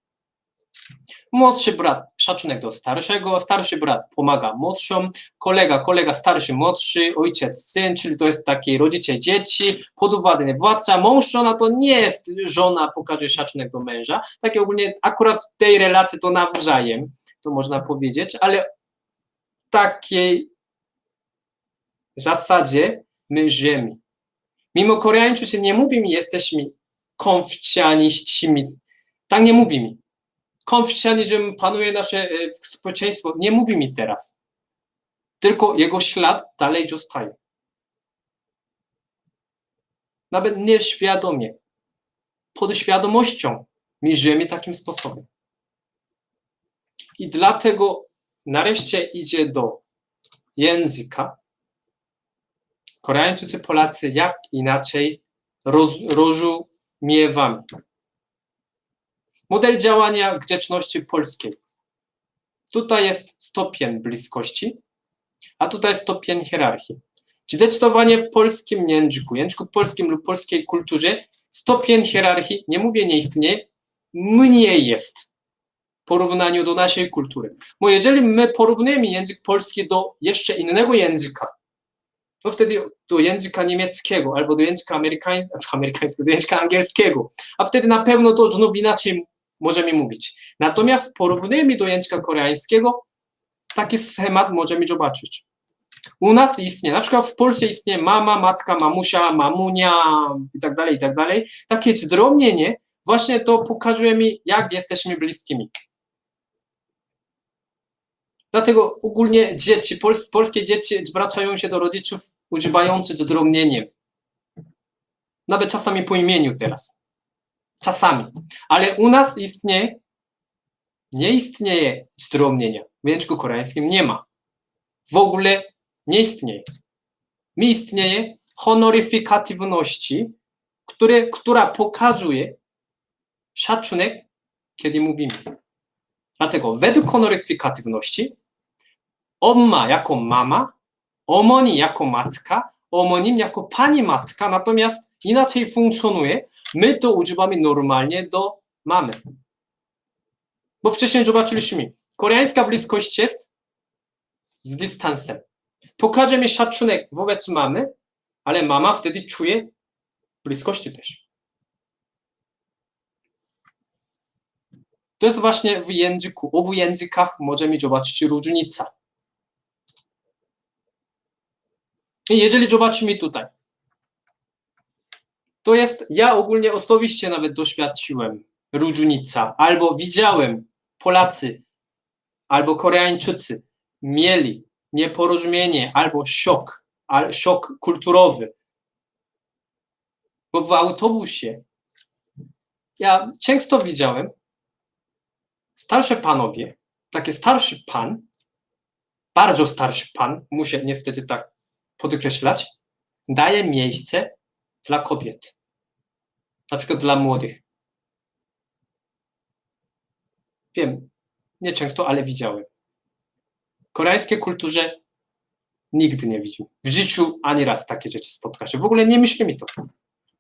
Młodszy brat, szacunek do starszego, starszy brat pomaga młodszym, kolega starszy, młodszy, ojciec, syn, czyli to jest taki rodzice, dzieci, podwładny władca, mąż, żona to nie jest żona, pokazuje szacunek do męża, takie ogólnie akurat w tej relacji to nawzajem, to można powiedzieć, ale w takiej zasadzie my żyjemy. Mimo Koreańczycy nie mówimy, jesteśmy konfucjanistami, tak nie mówimy. Konfucjanizm panuje nasze społeczeństwo. Nie mówi mi teraz. Tylko jego ślad dalej zostaje. Nawet nieświadomie. Podświadomością my żyjemy takim sposobem. I dlatego nareszcie idzie do języka. Koreańczycy, Polacy jak inaczej rozumiewamy. Model działania grzeczności polskiej. Tutaj jest stopień bliskości, a tutaj stopień hierarchii. Zdecydowanie w polskim języku polskim lub polskiej kulturze stopień hierarchii, nie mówię nie istnieje, mniej jest w porównaniu do naszej kultury. Bo jeżeli my porównujemy język polski do jeszcze innego języka, to wtedy do języka niemieckiego albo do języka amerykańskiego, do języka angielskiego, a wtedy na pewno to znów inaczej możemy mówić. Natomiast porównujemy do języka koreańskiego, taki schemat możemy zobaczyć. U nas istnieje, na przykład w Polsce istnieje mama, matka, mamusia, mamunia i tak dalej. Takie zdrobnienie, właśnie to pokazuje mi, jak jesteśmy bliskimi. Dlatego ogólnie dzieci, polskie dzieci zwracają się do rodziców używających zdrobnieniem. Nawet czasami po imieniu teraz. Czasami. Ale u nas nie istnieje zdrobnienia. W języku koreańskim nie ma. W ogóle nie istnieje. Mi istnieje honoryfikatywności, która pokazuje szacunek, kiedy mówimy. Dlatego według honoryfikatywności 엄마 jako mama, 어머니 jako matka, 어머님 jako pani matka, natomiast inaczej funkcjonuje. My to używamy normalnie do mamy. Bo wcześniej zobaczyliśmy, koreańska bliskość jest z dystansem. Pokaże mi szacunek wobec mamy, ale mama wtedy czuje bliskości też. To jest właśnie w języku, obu językach możemy zobaczyć różnicę. I jeżeli zobaczymy tutaj, to jest, ja ogólnie osobiście nawet doświadczyłem różnica, albo widziałem Polacy, albo Koreańczycy mieli nieporozumienie, albo szok kulturowy. Bo w autobusie ja często widziałem starsze panowie, taki starszy pan, bardzo starszy pan, muszę niestety tak podkreślać, daje miejsce dla kobiet, na przykład dla młodych. Wiem, nie często, ale widziałem. W koreańskiej kulturze nigdy nie widziałem. W życiu ani raz takie rzeczy spotka się. W ogóle nie myślimy to.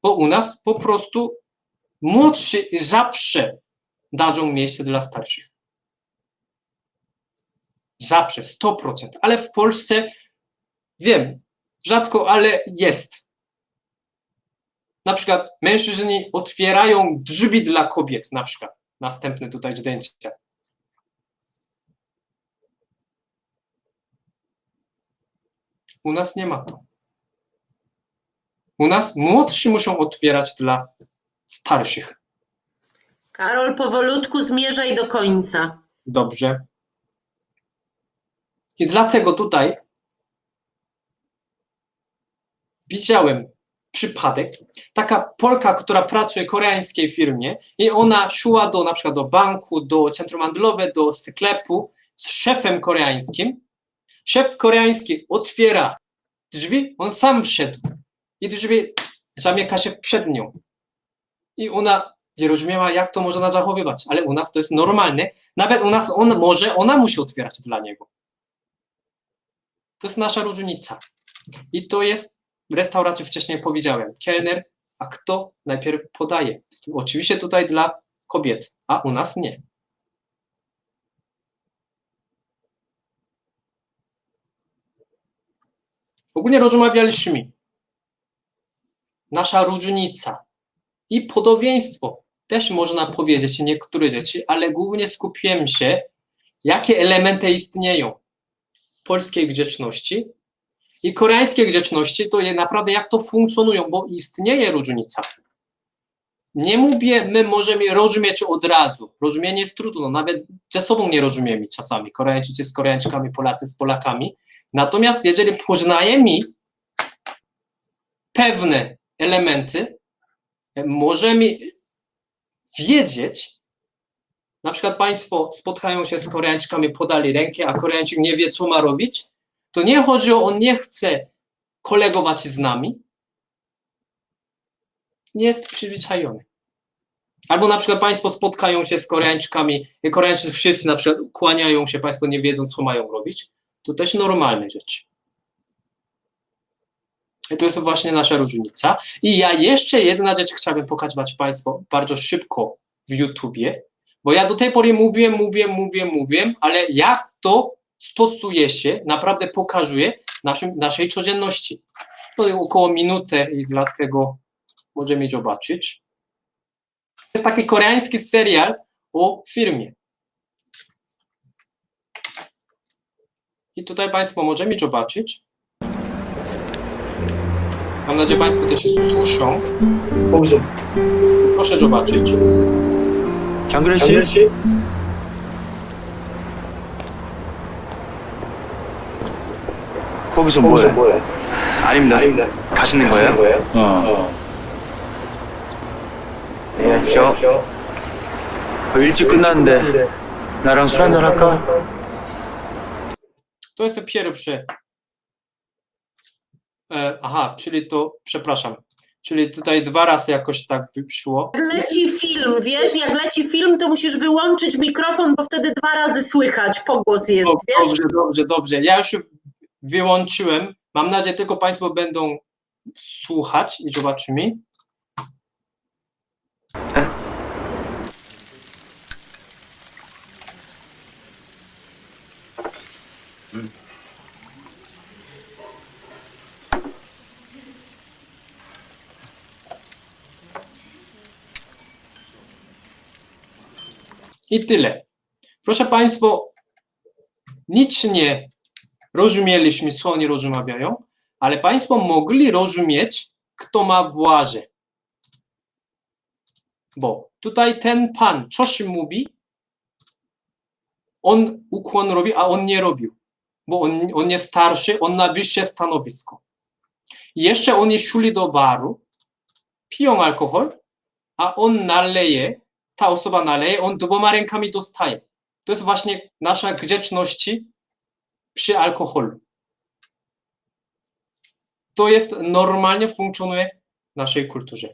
Bo u nas po prostu młodszy zawsze dadzą miejsce dla starszych. Zawsze, 100%. Ale w Polsce, wiem, rzadko, ale jest. Na przykład mężczyźni otwierają drzwi dla kobiet, na przykład. Następne tutaj zdjęcia. U nas nie ma to. U nas młodsi muszą otwierać dla starszych. Karol, powolutku zmierzaj do końca. Dobrze. I dlatego tutaj widziałem przypadek, taka Polka, która pracuje w koreańskiej firmie i ona szła na przykład do banku, do centrum handlowego, do sklepu z szefem koreańskim. Szef koreański otwiera drzwi, on sam wszedł i drzwi zamyka się przed nią. I ona nie rozumiała, jak to można zachowywać, ale u nas to jest normalne. Nawet u nas ona musi otwierać dla niego. To jest nasza różnica. I to jest w restauracji wcześniej powiedziałem. Kelner, a kto najpierw podaje? Oczywiście tutaj dla kobiet, a u nas nie. Ogólnie rozmawialiśmy. Nasza różnica i podobieństwo. Też można powiedzieć niektóre rzeczy, ale głównie skupiłem się, jakie elementy istnieją polskiej grzeczności i koreańskiej grzeczności, to jest naprawdę jak to funkcjonują, bo istnieje różnica. Nie mówię, my możemy rozumieć od razu. Rozumienie jest trudno, nawet ze sobą nie rozumiemy czasami. Koreańczycy z Koreańczykami, Polacy z Polakami. Natomiast jeżeli poznajemy pewne elementy, możemy wiedzieć, na przykład Państwo spotkają się z Koreańczykami, podali rękę, a Koreańczyk nie wie, co ma robić, to nie chodzi o, on nie chce kolegować z nami, nie jest przyzwyczajony. Albo na przykład Państwo spotkają się z Koreańczykami, i Koreańczycy wszyscy na przykład kłaniają się, Państwo nie wiedzą, co mają robić, to też normalne rzeczy. I to jest właśnie nasza różnica. I ja jeszcze jedna rzecz chciałbym pokazać Państwu bardzo szybko w YouTubie, bo ja do tej pory mówię, ale jak to stosuje się, naprawdę pokazuje naszej codzienności. To jest około minuty i dlatego możemy zobaczyć. To jest taki koreański serial o firmie. I tutaj Państwo możemy zobaczyć. Mam nadzieję, Państwo też się słyszą. Proszę zobaczyć. 장그래 씨? 거기서 뭐해? 아닙니다. 가시는 거예요? 네, 하십시오. 일찍 끝났는데 나랑 술 한잔 할까? To jest pierwsze. Aha, czyli to, przepraszam, czyli tutaj 2 razy jakoś tak szło. Jak leci film, wiesz, jak leci film, to musisz wyłączyć mikrofon, bo wtedy 2 razy słychać, pogłos jest, wiesz? Dobrze. Ja już wyłączyłem. Mam nadzieję, tylko Państwo będą słuchać i zobaczymy. I tyle. Proszę Państwa, nic nie rozumieliśmy, co oni rozmawiają, ale Państwo mogli rozumieć, kto ma władzę. Bo tutaj ten pan coś mówi, on ukłon robi, a on nie robił, bo on jest starszy, on na wyższe stanowisko. I jeszcze oni szli do baru, piją alkohol, a on naleje, ta osoba naleje, on 2 rękami dostaje. To jest właśnie nasza grzeczność przy alkoholu. To jest normalnie funkcjonuje w naszej kulturze.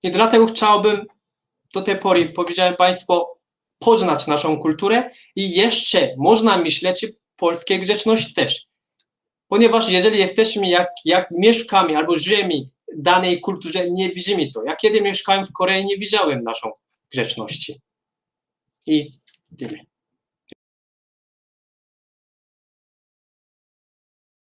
I dlatego chciałbym do tej pory, powiedziałem Państwu, poznać naszą kulturę i jeszcze można myśleć o polskiej grzeczności też. Ponieważ jeżeli jesteśmy, jak mieszkamy albo żyjemy w danej kulturze, nie widzimy to. Ja kiedy mieszkałem w Korei, nie widziałem naszą grzeczności. I tyle.